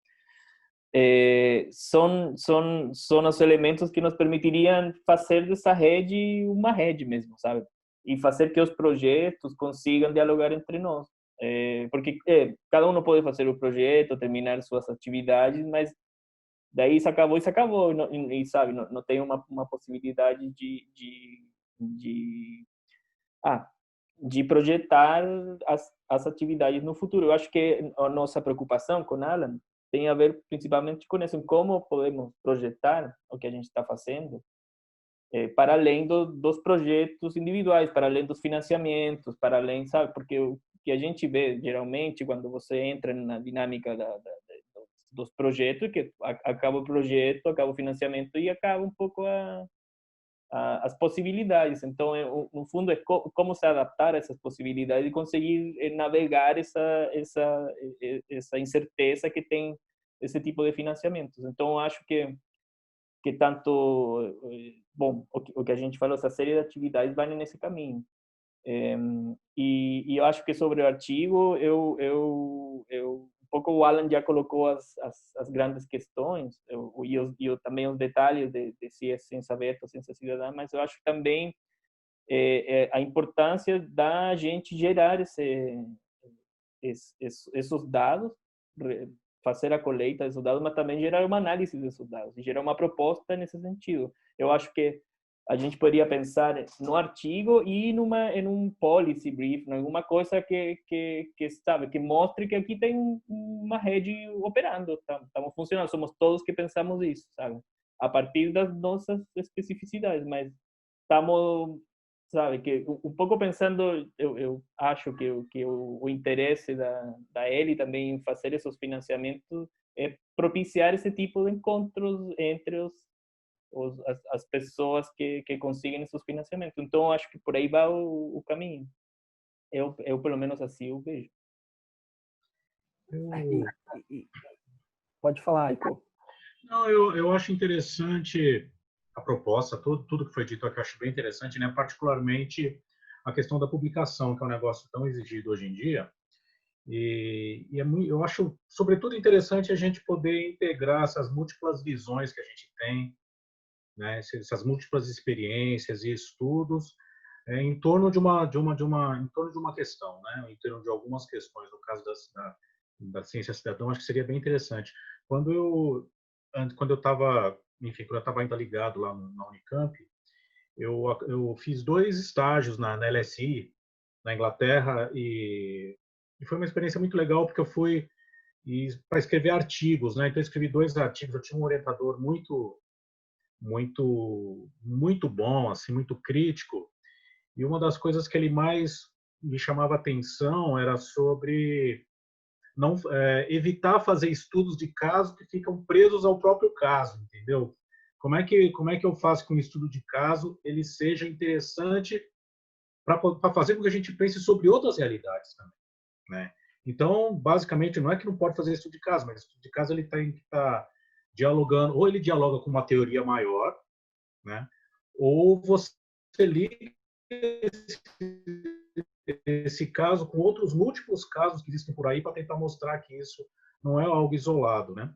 são os elementos que nos permitiriam fazer dessa rede uma rede mesmo, sabe? E fazer que os projetos consigam dialogar entre nós. Porque cada um pode fazer o projeto, terminar suas atividades, mas daí se acabou, e sabe, não tem uma possibilidade de projetar as atividades no futuro. Eu acho que a nossa preocupação com Alan tem a ver principalmente com isso, como podemos projetar o que a gente está fazendo para além dos projetos individuais, para além dos financiamentos, para além, sabe, porque o que a gente vê geralmente quando você entra na dinâmica dos projetos, que acaba o projeto, acaba o financiamento e acaba um pouco as possibilidades. Então, no fundo, é como se adaptar a essas possibilidades e conseguir navegar essa incerteza que tem esse tipo de financiamentos. Então, acho que tanto, bom, o que a gente falou, essa série de atividades vai nesse caminho. E eu acho que sobre o artigo, um pouco o Alan já colocou as grandes questões e também os detalhes de se é ciência aberta ou ciência cidadã, mas eu acho também a importância da gente gerar esses dados, fazer a colheita desses dados, mas também gerar uma análise desses dados e gerar uma proposta nesse sentido. Eu acho que a gente poderia pensar no artigo e em um policy brief, em alguma coisa que sabe, que mostre que aqui tem uma rede operando, estamos funcionando, somos todos que pensamos isso, sabe? A partir das nossas especificidades, mas estamos, sabe, que um pouco pensando, eu acho que o interesse da Eli também em fazer esses financiamentos é propiciar esse tipo de encontros entre as pessoas que conseguem esses financiamentos. Então, acho que por aí vai o caminho. Eu pelo menos assim eu vejo. Pode falar, Aiko. Não, eu acho interessante a proposta, tudo que foi dito aqui, eu acho bem interessante, né? Particularmente a questão da publicação, que é um negócio tão exigido hoje em dia. Eu acho, sobretudo, interessante a gente poder integrar essas múltiplas visões que a gente tem, né? Essas múltiplas experiências e estudos em torno de uma questão, né? Em torno de algumas questões. No caso da ciência cidadã, acho que seria bem interessante. Quando eu estava, enfim, quando eu estava ainda ligado lá na Unicamp, eu fiz 2 estágios na LSI, na Inglaterra, e foi uma experiência muito legal, porque eu fui para escrever artigos, né? Então, eu escrevi 2 artigos. Eu tinha um orientador muito bom, assim, muito crítico, e uma das coisas que ele mais me chamava atenção era sobre não evitar fazer estudos de caso que ficam presos ao próprio caso, entendeu? Como é que eu faço que um estudo de caso ele seja interessante para fazer com que a gente pense sobre outras realidades também, né? Então, basicamente, não é que não pode fazer estudo de caso, mas estudo de caso ele tem que estar dialogando, ou ele dialoga com uma teoria maior, né? Ou você liga esse caso com outros múltiplos casos que existem por aí para tentar mostrar que isso não é algo isolado, né?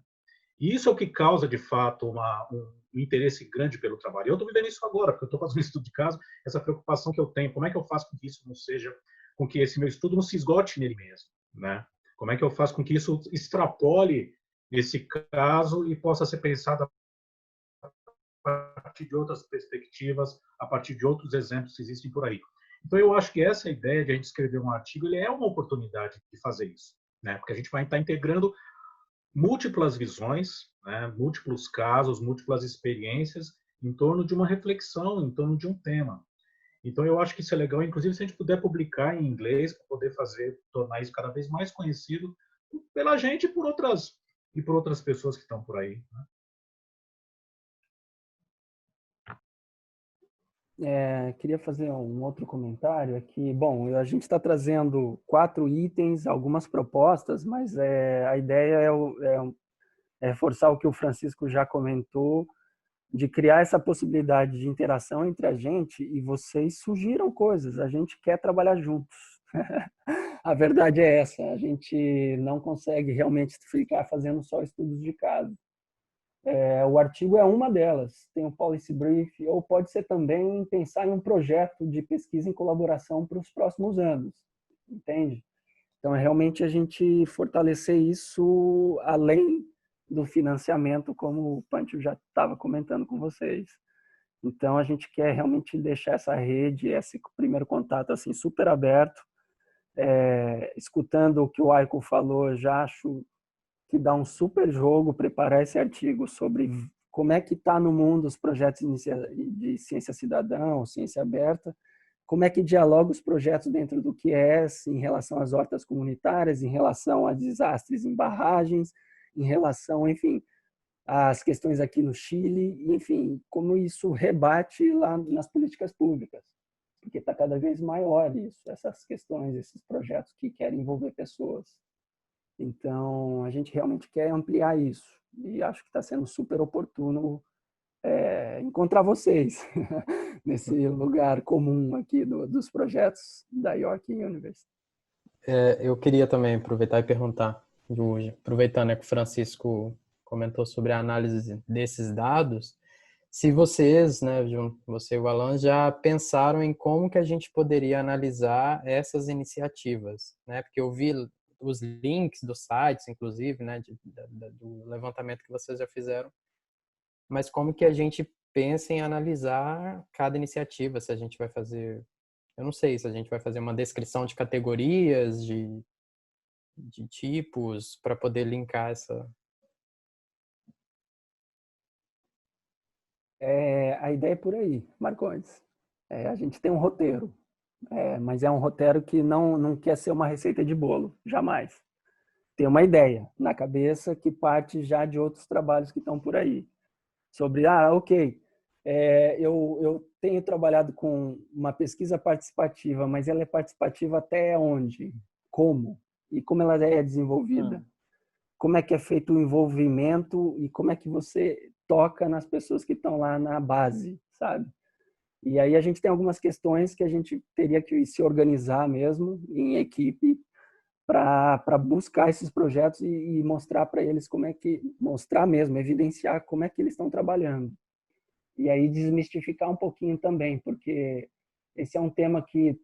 E isso é o que causa, de fato, um interesse grande pelo trabalho. Eu estou vivendo isso agora, porque eu estou fazendo um estudo de caso, essa preocupação que eu tenho, como é que eu faço com que isso não seja, com que esse meu estudo não se esgote nele mesmo, né? Como é que eu faço com que isso extrapole esse caso e possa ser pensado a partir de outras perspectivas, a partir de outros exemplos que existem por aí. Então, eu acho que essa ideia de a gente escrever um artigo, ele é uma oportunidade de fazer isso, né? Porque a gente vai estar integrando múltiplas visões, né? Múltiplos casos, múltiplas experiências em torno de uma reflexão, em torno de um tema. Então, eu acho que isso é legal, inclusive, se a gente puder publicar em inglês, para poder tornar isso cada vez mais conhecido pela gente e por outras pessoas que estão por aí, né? Queria fazer um outro comentário aqui. Bom, a gente está trazendo 4 itens, algumas propostas, mas a ideia é reforçar o que o Francisco já comentou, de criar essa possibilidade de interação entre a gente, e vocês sugiram coisas, a gente quer trabalhar juntos. A verdade é essa, a gente não consegue realmente ficar fazendo só estudos de caso. O artigo é uma delas, tem o policy brief, ou pode ser também pensar em um projeto de pesquisa em colaboração para os próximos anos, entende? Então, é realmente a gente fortalecer isso além do financiamento, como o Pancho já estava comentando com vocês. Então, a gente quer realmente deixar essa rede, esse primeiro contato assim super aberto. Escutando o que o Aiko falou, já acho que dá um super jogo preparar esse artigo sobre como é que está no mundo os projetos de ciência cidadã ou ciência aberta, como é que dialoga os projetos dentro do QS em relação às hortas comunitárias, em relação a desastres em barragens, em relação, enfim, as questões aqui no Chile, enfim, como isso rebate lá nas políticas públicas, porque está cada vez maior isso, essas questões, esses projetos que querem envolver pessoas. Então, a gente realmente quer ampliar isso e acho que está sendo super oportuno encontrar vocês nesse lugar comum aqui dos projetos da York University. Eu queria também aproveitar e perguntar, aproveitando que o Francisco comentou sobre a análise desses dados, se vocês, né, você e o Alan, já pensaram em como que a gente poderia analisar essas iniciativas, né? Porque eu vi os links dos sites, inclusive, né, do levantamento que vocês já fizeram, mas como que a gente pensa em analisar cada iniciativa, se a gente vai fazer, eu não sei, se a gente vai fazer uma descrição de categorias, de tipos, para poder linkar essa... A ideia é por aí, Marcondes. A gente tem um roteiro, mas é um roteiro que não quer ser uma receita de bolo, jamais. Tem uma ideia na cabeça que parte já de outros trabalhos que estão por aí. Sobre, ok, eu tenho trabalhado com uma pesquisa participativa, mas ela é participativa até onde? Como? E como ela é desenvolvida? Como é que é feito o envolvimento e como é que você toca nas pessoas que estão lá na base, sabe? E aí a gente tem algumas questões que a gente teria que se organizar mesmo em equipe para buscar esses projetos e mostrar para eles como é que, mostrar mesmo, evidenciar como é que eles estão trabalhando. E aí desmistificar um pouquinho também, porque esse é um tema que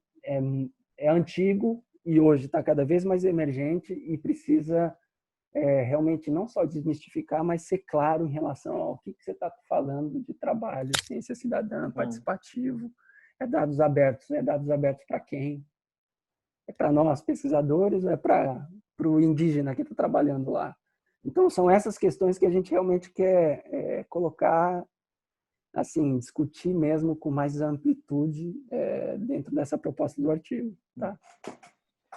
é antigo e hoje está cada vez mais emergente e precisa realmente não só desmistificar, mas ser claro em relação ao que você está falando de trabalho, ciência cidadã, participativo, é dados abertos para quem? É para nós, pesquisadores, ou é para o indígena que está trabalhando lá? Então, são essas questões que a gente realmente quer colocar, assim, discutir mesmo com mais amplitude dentro dessa proposta do artigo, tá?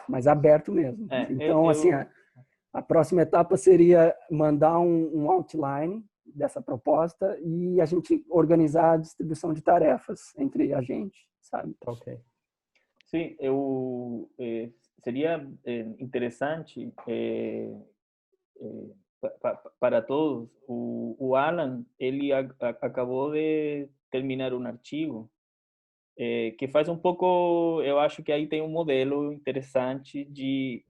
Mas aberto mesmo. Então, assim, a próxima etapa seria mandar um outline dessa proposta e a gente organizar a distribuição de tarefas entre a gente, sabe? Ok. Sim, seria interessante para todos. O Alan, ele acabou de terminar um artigo que faz um pouco, eu acho que aí tem um modelo interessante de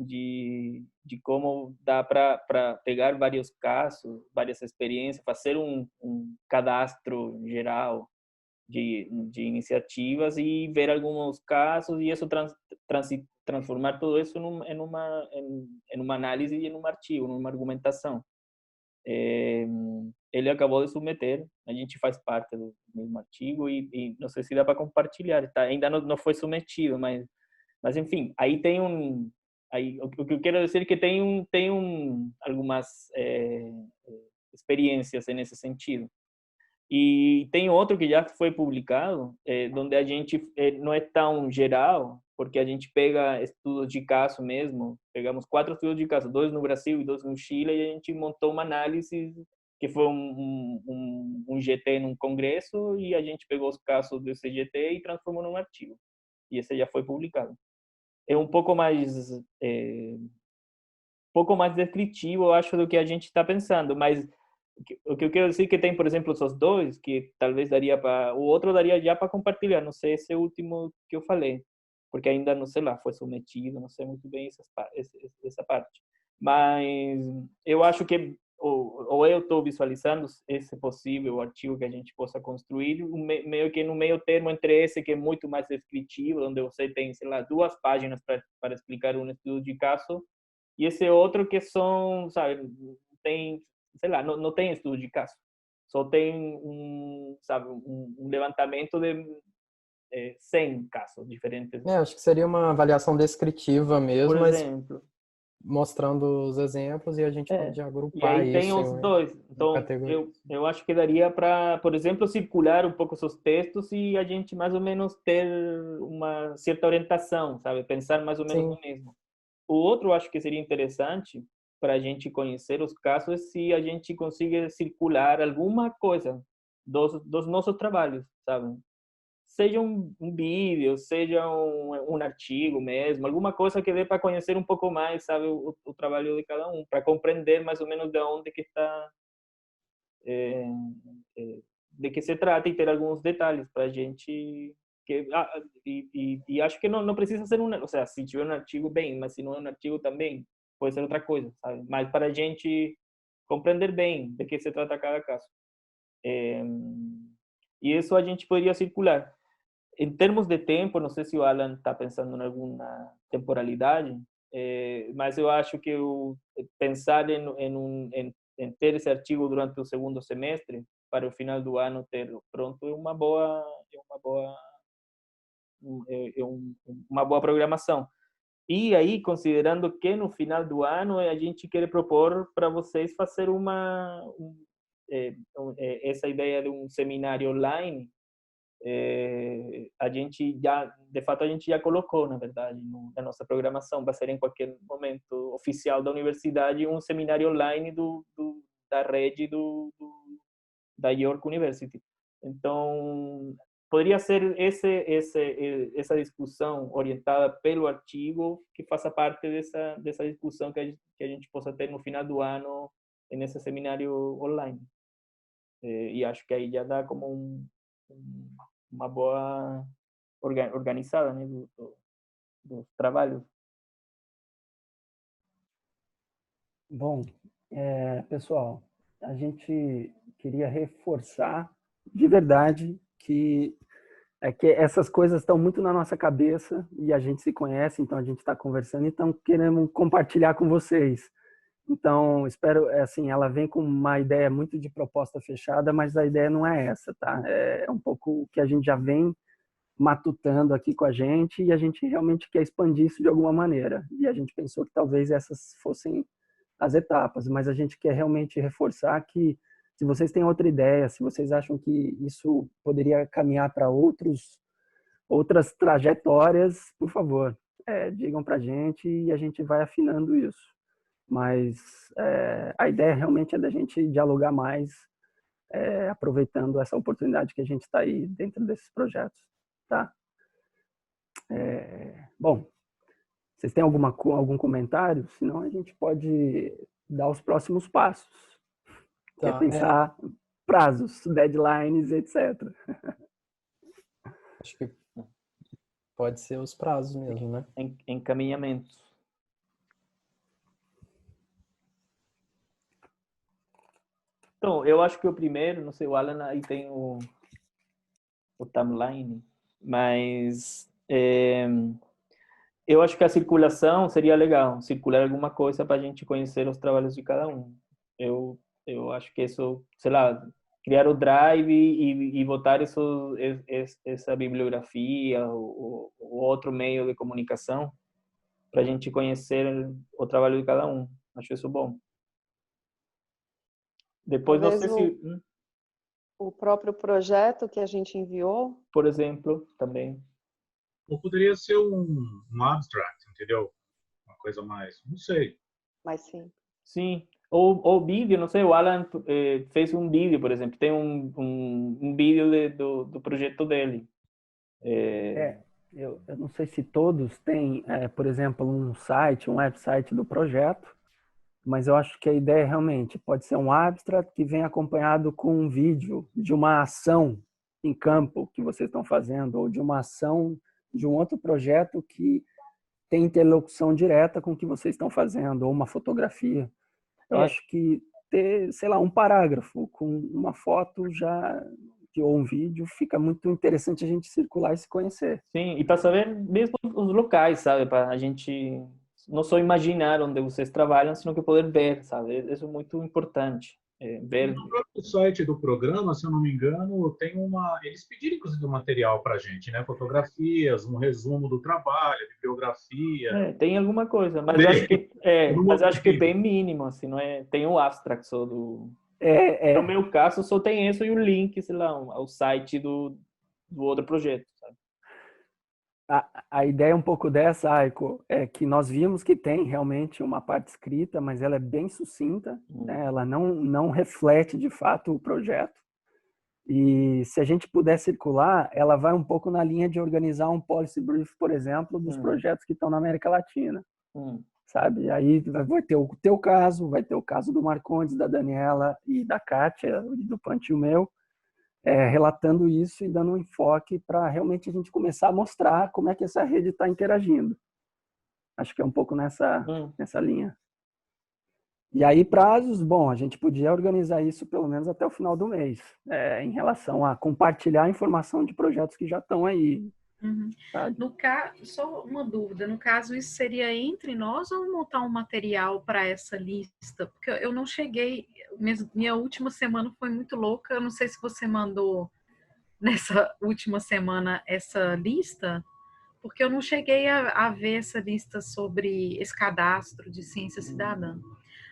como dá para pegar vários casos, várias experiências, fazer um cadastro geral de iniciativas e ver alguns casos e isso transformar todo isso em uma análise e em um artigo, numa argumentação. Ele acabou de submeter, a gente faz parte do mesmo artigo e não sei se dá para compartilhar, tá? Ainda não foi submetido, mas enfim, aí tem aí o que eu quero dizer é que tem algumas experiências nesse sentido. E tem outro que já foi publicado, onde a gente não é tão geral, porque a gente pega estudos de caso mesmo, pegamos 4 estudos de caso, 2 no Brasil e 2 no Chile, e a gente montou uma análise que foi um GT num congresso, e a gente pegou os casos desse GT e transformou num artigo. E esse já foi publicado. É um pouco mais descritivo, eu acho, do que a gente está pensando, mas o que eu quero dizer é que tem, por exemplo, os dois, que talvez daria para... O outro daria já para compartilhar, não sei esse último que eu falei, porque ainda, não sei lá, foi submetido, não sei muito bem essa parte. Mas eu acho que, ou eu estou visualizando esse possível artigo que a gente possa construir, meio que no meio termo entre esse que é muito mais descritivo, onde você tem, sei lá, 2 páginas para explicar um estudo de caso, e esse outro que são, sabe, tem, sei lá, não tem estudo de caso, só tem sabe, um levantamento de 100 casos diferentes. Acho que seria uma avaliação descritiva mesmo, Por mas exemplo, mostrando os exemplos e a gente pode e agrupar aí tem isso os dois. Então, eu acho que daria para, por exemplo, circular um pouco os textos e a gente mais ou menos ter uma certa orientação, sabe? Pensar mais ou menos Sim. no mesmo. O outro, eu acho que seria interessante, para a gente conhecer os casos se a gente conseguir circular alguma coisa dos nossos trabalhos, sabe? Seja um vídeo, seja um artigo mesmo, alguma coisa que dê para conhecer um pouco mais, sabe, o trabalho de cada um, para compreender mais ou menos de onde que está, é, de que se trata e ter alguns detalhes para a gente e acho que não precisa ser ou seja, se tiver um artigo bem, mas se não é um artigo também pode ser outra coisa, sabe? Mas para a gente compreender bem de que se trata cada caso. E isso a gente poderia circular. Em termos de tempo, não sei se o Alan está pensando em alguma temporalidade, mas eu acho que pensar em ter esse artigo durante o segundo semestre, para o final do ano ter pronto, é uma boa programação. E aí, considerando que no final do ano a gente quer propor para vocês fazer essa ideia de um seminário online, a gente já, de fato, a gente já colocou, na verdade, na nossa programação, vai ser em qualquer momento oficial da universidade um seminário online da rede da York University. Então, poderia ser essa discussão orientada pelo artigo que faça parte dessa discussão que a gente possa ter no final do ano nesse seminário online. E acho que aí já dá como uma boa organizada, né, dos trabalhos. Bom, pessoal, a gente queria reforçar de verdade que essas coisas estão muito na nossa cabeça e a gente se conhece, então a gente está conversando, então queremos compartilhar com vocês. Então, espero, assim, ela vem com uma ideia muito de proposta fechada, mas a ideia não é essa, tá? É um pouco o que a gente já vem matutando aqui com a gente e a gente realmente quer expandir isso de alguma maneira. E a gente pensou que talvez essas fossem as etapas, mas a gente quer realmente reforçar que se vocês têm outra ideia, se vocês acham que isso poderia caminhar para outras trajetórias, por favor, digam para a gente e a gente vai afinando isso. Mas a ideia realmente é da gente dialogar mais, aproveitando essa oportunidade que a gente está aí dentro desses projetos, tá? Bom, vocês têm algum comentário? Senão a gente pode dar os próximos passos. Tá, Quer pensar prazos, deadlines, etc. acho que pode ser os prazos mesmo, né? Encaminhamento. Então, eu acho que o primeiro, não sei, o Alan aí tem o timeline, mas eu acho que a circulação seria legal, circular alguma coisa para a gente conhecer os trabalhos de cada um. Eu acho que isso, sei lá, criar o Drive e botar essa bibliografia ou outro meio de comunicação para a gente conhecer o trabalho de cada um. Acho isso bom. Depois, não sei se... O próprio projeto que a gente enviou, por exemplo, também. Ou poderia ser um abstract, entendeu? Uma coisa mais, não sei. mas sim. Sim. Ou vídeo, não sei, o Alan fez um vídeo, por exemplo, tem um vídeo do projeto dele. Eu não sei se todos têm, por exemplo, um website do projeto, mas eu acho que a ideia realmente pode ser um abstract que vem acompanhado com um vídeo de uma ação em campo que vocês estão fazendo, ou de uma ação de um outro projeto que tem interlocução direta com o que vocês estão fazendo, ou uma fotografia. Eu acho que ter, sei lá, um parágrafo com uma foto já ou um vídeo fica muito interessante a gente circular e se conhecer. Sim, e para saber mesmo os locais, sabe? Para a gente não só imaginar onde vocês trabalham, senão que poder ver, sabe? Isso é muito importante. Ver. No próprio site do programa, se eu não me engano, tem eles pediram inclusive um material para a gente, né? Fotografias, um resumo do trabalho, bibliografia. Tem alguma coisa, mas acho que é bem mínimo, assim, não é? Tem o abstract só do. No meu caso, só tem isso e o link, sei lá, ao site do outro projeto, sabe? a ideia um pouco dessa, Aiko, é que nós vimos que tem realmente uma parte escrita, mas ela é bem sucinta, né? Ela não reflete de fato o projeto. E se a gente puder circular, ela vai um pouco na linha de organizar um policy brief, por exemplo, dos projetos que estão na América Latina, sabe? Aí vai ter o teu caso, vai ter o caso do Marcondes, da Daniela e da Kátia, do Pancho meu, relatando isso e dando um enfoque para realmente a gente começar a mostrar como é que essa rede está interagindo. Acho que é um pouco nessa linha. E aí, prazos, bom, a gente podia organizar isso pelo menos até o final do mês, em relação a compartilhar a informação de projetos que já estão aí. No caso, só uma dúvida, no caso isso seria entre nós ou montar um material para essa lista? Porque eu não cheguei, minha última semana foi muito louca, eu não sei se você mandou nessa última semana essa lista, porque eu não cheguei a ver essa lista sobre esse cadastro de ciência cidadã.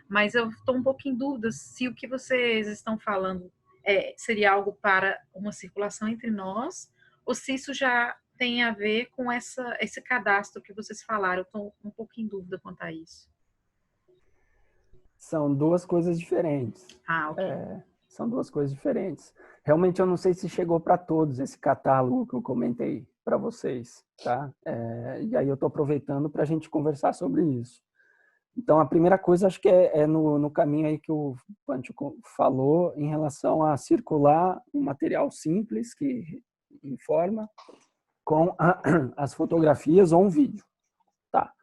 Mas eu estou um pouco em dúvida se o que vocês estão falando seria algo para uma circulação entre nós, ou se isso já tem a ver com esse cadastro que vocês falaram. Eu estou um pouco em dúvida quanto a isso. São duas coisas diferentes. Ok. São duas coisas diferentes. Realmente eu não sei se chegou para todos esse catálogo que eu comentei para vocês, tá? E aí eu estou aproveitando para a gente conversar sobre isso. Então, a primeira coisa, acho que é no caminho aí que o Pancho falou, em relação a circular um material simples que informa com as fotografias ou um vídeo. Tá.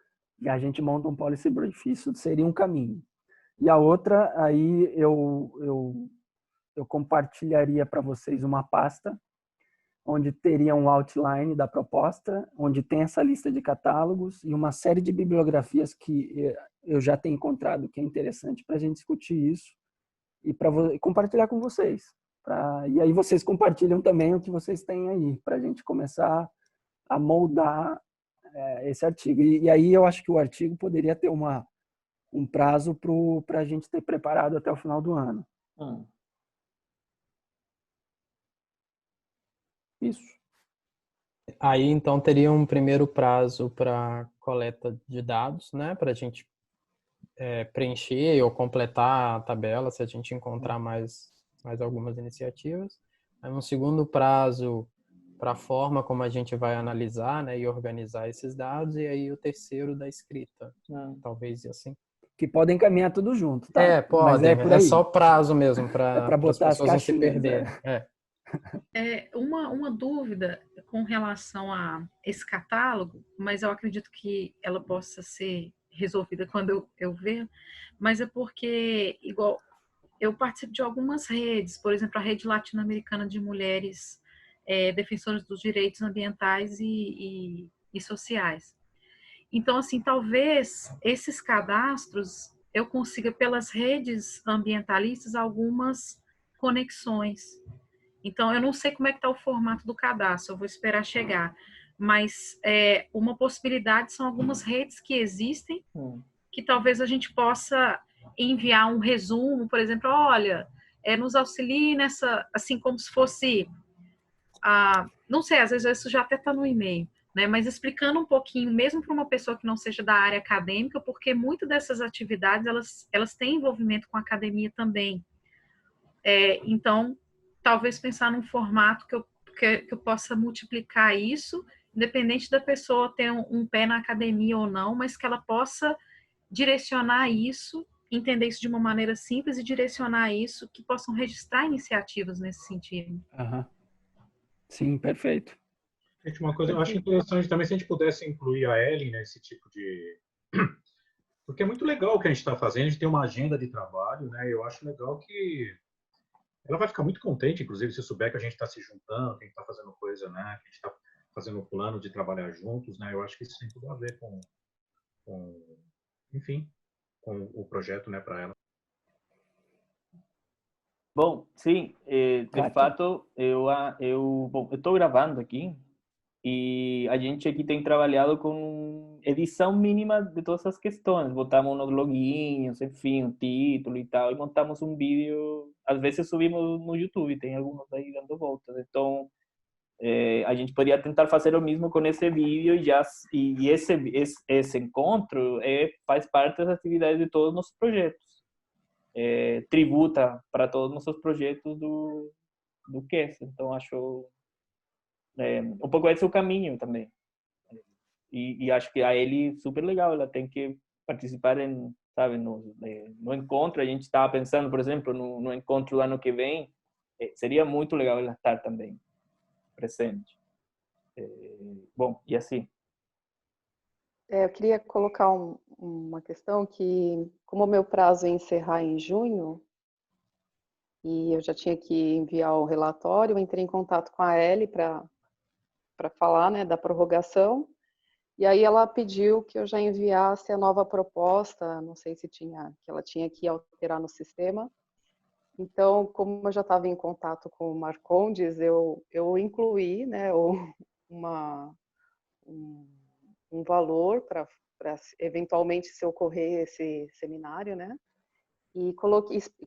E a gente monta um policy brief. Isso seria um caminho. E a outra, aí eu compartilharia para vocês uma pasta onde teria um outline da proposta, onde tem essa lista de catálogos e uma série de bibliografias que eu já tenho encontrado que é interessante para a gente discutir isso e para compartilhar com vocês. E aí vocês compartilham também o que vocês têm aí, para a gente começar a moldar esse artigo. E aí eu acho que o artigo poderia ter um prazo para a gente ter preparado até o final do ano. Isso. Aí, então, teria um primeiro prazo para coleta de dados, né? Para a gente preencher ou completar a tabela, se a gente encontrar mais algumas iniciativas. Aí, um segundo prazo para a forma como a gente vai analisar, né? E organizar esses dados. E aí, o terceiro da escrita. Talvez assim. Que podem caminhar tudo junto, tá? Podem. Mas por aí. É só prazo mesmo para as pessoas não se perderem. Uma dúvida com relação a esse catálogo, mas eu acredito que ela possa ser resolvida quando eu ver, mas é porque, igual, eu participo de algumas redes, por exemplo, a Rede Latino-Americana de Mulheres Defensoras dos Direitos Ambientais e Sociais. Então, assim, talvez esses cadastros eu consiga, pelas redes ambientalistas, algumas conexões. Então, eu não sei como é que está o formato do cadastro, eu vou esperar chegar. Mas uma possibilidade são algumas redes que existem, que talvez a gente possa enviar um resumo, por exemplo, olha, nos auxilie nessa, assim, como se fosse, não sei, às vezes isso já até está no e-mail, né? Mas explicando um pouquinho, mesmo para uma pessoa que não seja da área acadêmica, porque muitas dessas atividades, elas têm envolvimento com a academia também. Então, talvez pensar num formato que eu possa multiplicar isso, independente da pessoa ter um pé na academia ou não, mas que ela possa direcionar isso, entender isso de uma maneira simples e direcionar isso, que possam registrar iniciativas nesse sentido. Sim, perfeito. Gente, uma coisa eu acho interessante também se a gente pudesse incluir a Ellen nesse tipo de... Porque é muito legal o que a gente está fazendo, a gente tem uma agenda de trabalho, né? Eu acho legal que ela vai ficar muito contente, inclusive, se souber que a gente está se juntando, que a gente está fazendo coisa, né? Que a gente está fazendo um plano de trabalhar juntos, né? Eu acho que isso tem tudo a ver enfim, com o projeto, né, para ela. Bom, sim, de fato, eu estou gravando aqui e a gente aqui tem trabalhado com edição mínima de todas as questões. Botamos nos loginhos, enfim, o título e tal, e montamos um vídeo. Às vezes subimos no YouTube, tem alguns aí dando voltas. Então, A gente poderia tentar fazer o mesmo com esse vídeo e esse encontro faz parte das atividades de todos os nossos projetos. Tributa para todos os nossos projetos do QS. Então, acho um pouco esse é o caminho também. E acho que a Eli super legal, ela tem que participar sabe, no encontro. A gente estava pensando, por exemplo, no encontro do ano que vem, seria muito legal ela estar também presente. Bom, e assim. Eu queria colocar uma questão que, como o meu prazo é encerrar em junho, e eu já tinha que enviar o relatório, eu entrei em contato com a Ellie para falar, né, da prorrogação, e aí ela pediu que eu já enviasse a nova proposta, não sei se que ela tinha que alterar no sistema. Então, como eu já estava em contato com o Marcondes, eu incluí, né, um valor para eventualmente se ocorrer esse seminário, né? E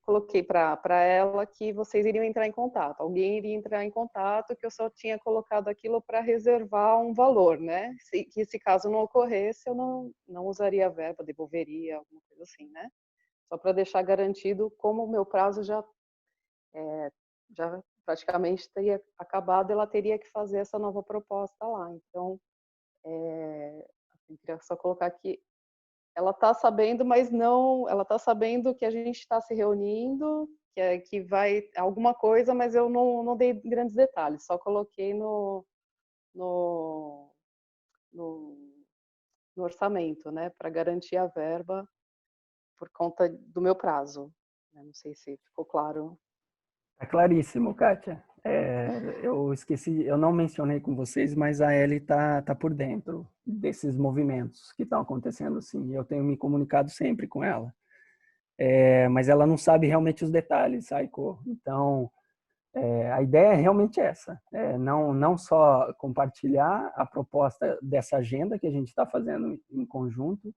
coloquei para ela que vocês iriam entrar em contato. Alguém iria entrar em contato, que eu só tinha colocado aquilo para reservar um valor, né? Que se caso não ocorresse, eu não usaria a verba, devolveria, alguma coisa assim, né? Só para deixar garantido, como o meu prazo já praticamente teria acabado, ela teria que fazer essa nova proposta lá. Então, queria só colocar aqui, ela está sabendo, mas não, ela está sabendo que a gente está se reunindo, que vai alguma coisa, mas eu não dei grandes detalhes, só coloquei no orçamento, né, para garantir a verba por conta do meu prazo. Não sei se ficou claro. É claríssimo, Kátia. Eu esqueci, eu não mencionei com vocês, mas a Ellie tá por dentro desses movimentos que estão acontecendo, sim. Eu tenho me comunicado sempre com ela. Mas ela não sabe realmente os detalhes, Saiko. Então, a ideia é realmente essa. Não só compartilhar a proposta dessa agenda que a gente está fazendo em conjunto,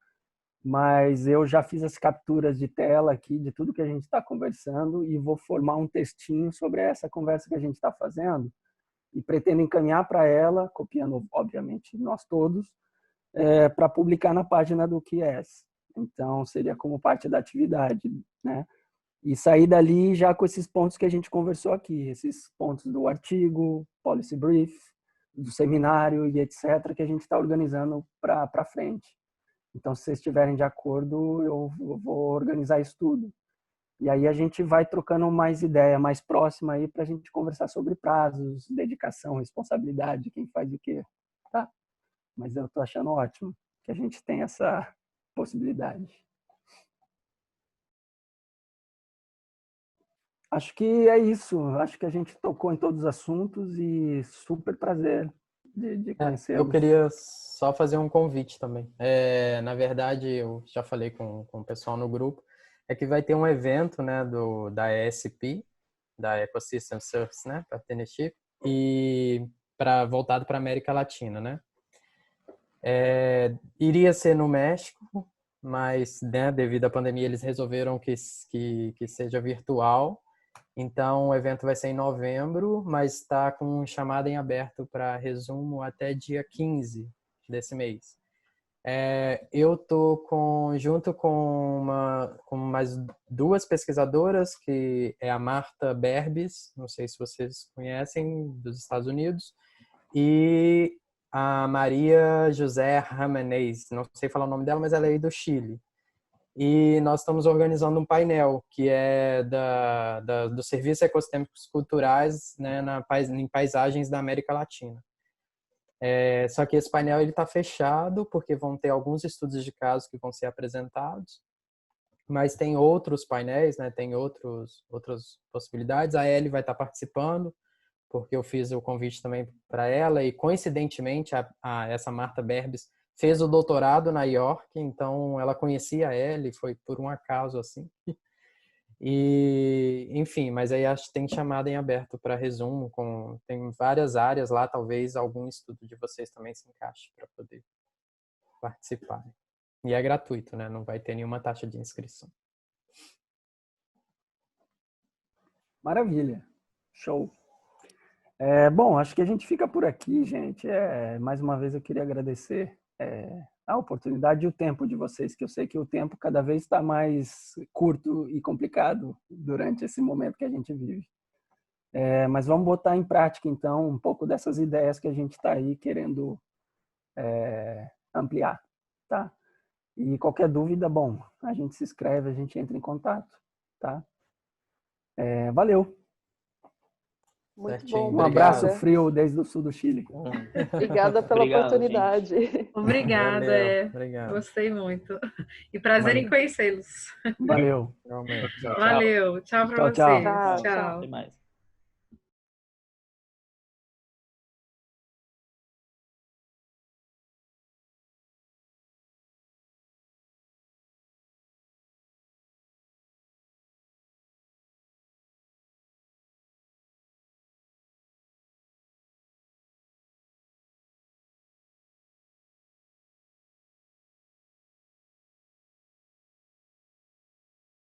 mas eu já fiz as capturas de tela aqui de tudo que a gente está conversando e vou formar um textinho sobre essa conversa que a gente está fazendo e pretendo encaminhar para ela, copiando, obviamente, nós todos, para publicar na página do QS. Então, seria como parte da atividade, né? E sair dali já com esses pontos que a gente conversou aqui, esses pontos do artigo, policy brief, do seminário e etc., que a gente está organizando para frente. Então, se vocês estiverem de acordo, eu vou organizar isso tudo. E aí a gente vai trocando mais ideia, mais próxima aí, para a gente conversar sobre prazos, dedicação, responsabilidade, quem faz o quê. Tá? Mas eu estou achando ótimo que a gente tem essa possibilidade. Acho que é isso. Acho que a gente tocou em todos os assuntos e super prazer de conhecê-los. Eu queria só fazer um convite também. Na verdade, eu já falei com o pessoal no grupo, que vai ter um evento, né, da ESP, da Ecosystem Service, né, Partnership, e voltado para a América Latina, né. Iria ser no México, mas, né, devido à pandemia, eles resolveram que seja virtual. Então, o evento vai ser em novembro, mas está com chamada em aberto para resumo até dia 15 desse mês. Eu estou junto com mais duas pesquisadoras, que é a Marta Berbis, não sei se vocês conhecem, dos Estados Unidos, e a Maria José Ramenez, não sei falar o nome dela, mas ela é aí do Chile. E nós estamos organizando um painel que é do Serviço Ecossistêmicos Culturais, né, em paisagens da América Latina. Só que esse painel está fechado, porque vão ter alguns estudos de caso que vão ser apresentados, mas tem outros painéis, né, tem outras possibilidades. A Ellie vai estar participando, porque eu fiz o convite também para ela, e coincidentemente essa Marta Berbis fez o doutorado na York, então ela conhecia a Ellie, foi por um acaso assim. E, enfim, mas aí acho que tem chamada em aberto para resumo, tem várias áreas lá, talvez algum estudo de vocês também se encaixe para poder participar. E é gratuito, né? Não vai ter nenhuma taxa de inscrição. Maravilha. Show. Bom, acho que a gente fica por aqui, gente. Mais uma vez eu queria agradecer a oportunidade e o tempo de vocês, que eu sei que o tempo cada vez está mais curto e complicado durante esse momento que a gente vive. Mas vamos botar em prática, então, um pouco dessas ideias que a gente está aí querendo ampliar, tá? E qualquer dúvida, bom, a gente se inscreve, a gente entra em contato, tá? Valeu! Muito Certinho, bom. Um abraço Obrigada. frio desde o sul do Chile. Obrigada pela Obrigado, oportunidade. Obrigada, Valeu, obrigado. gostei muito. E prazer em conhecê-los. Valeu. Realmente. Tchau. Valeu, tchau para Tchau, tchau. vocês. Tchau, tchau. Tchau. Até mais.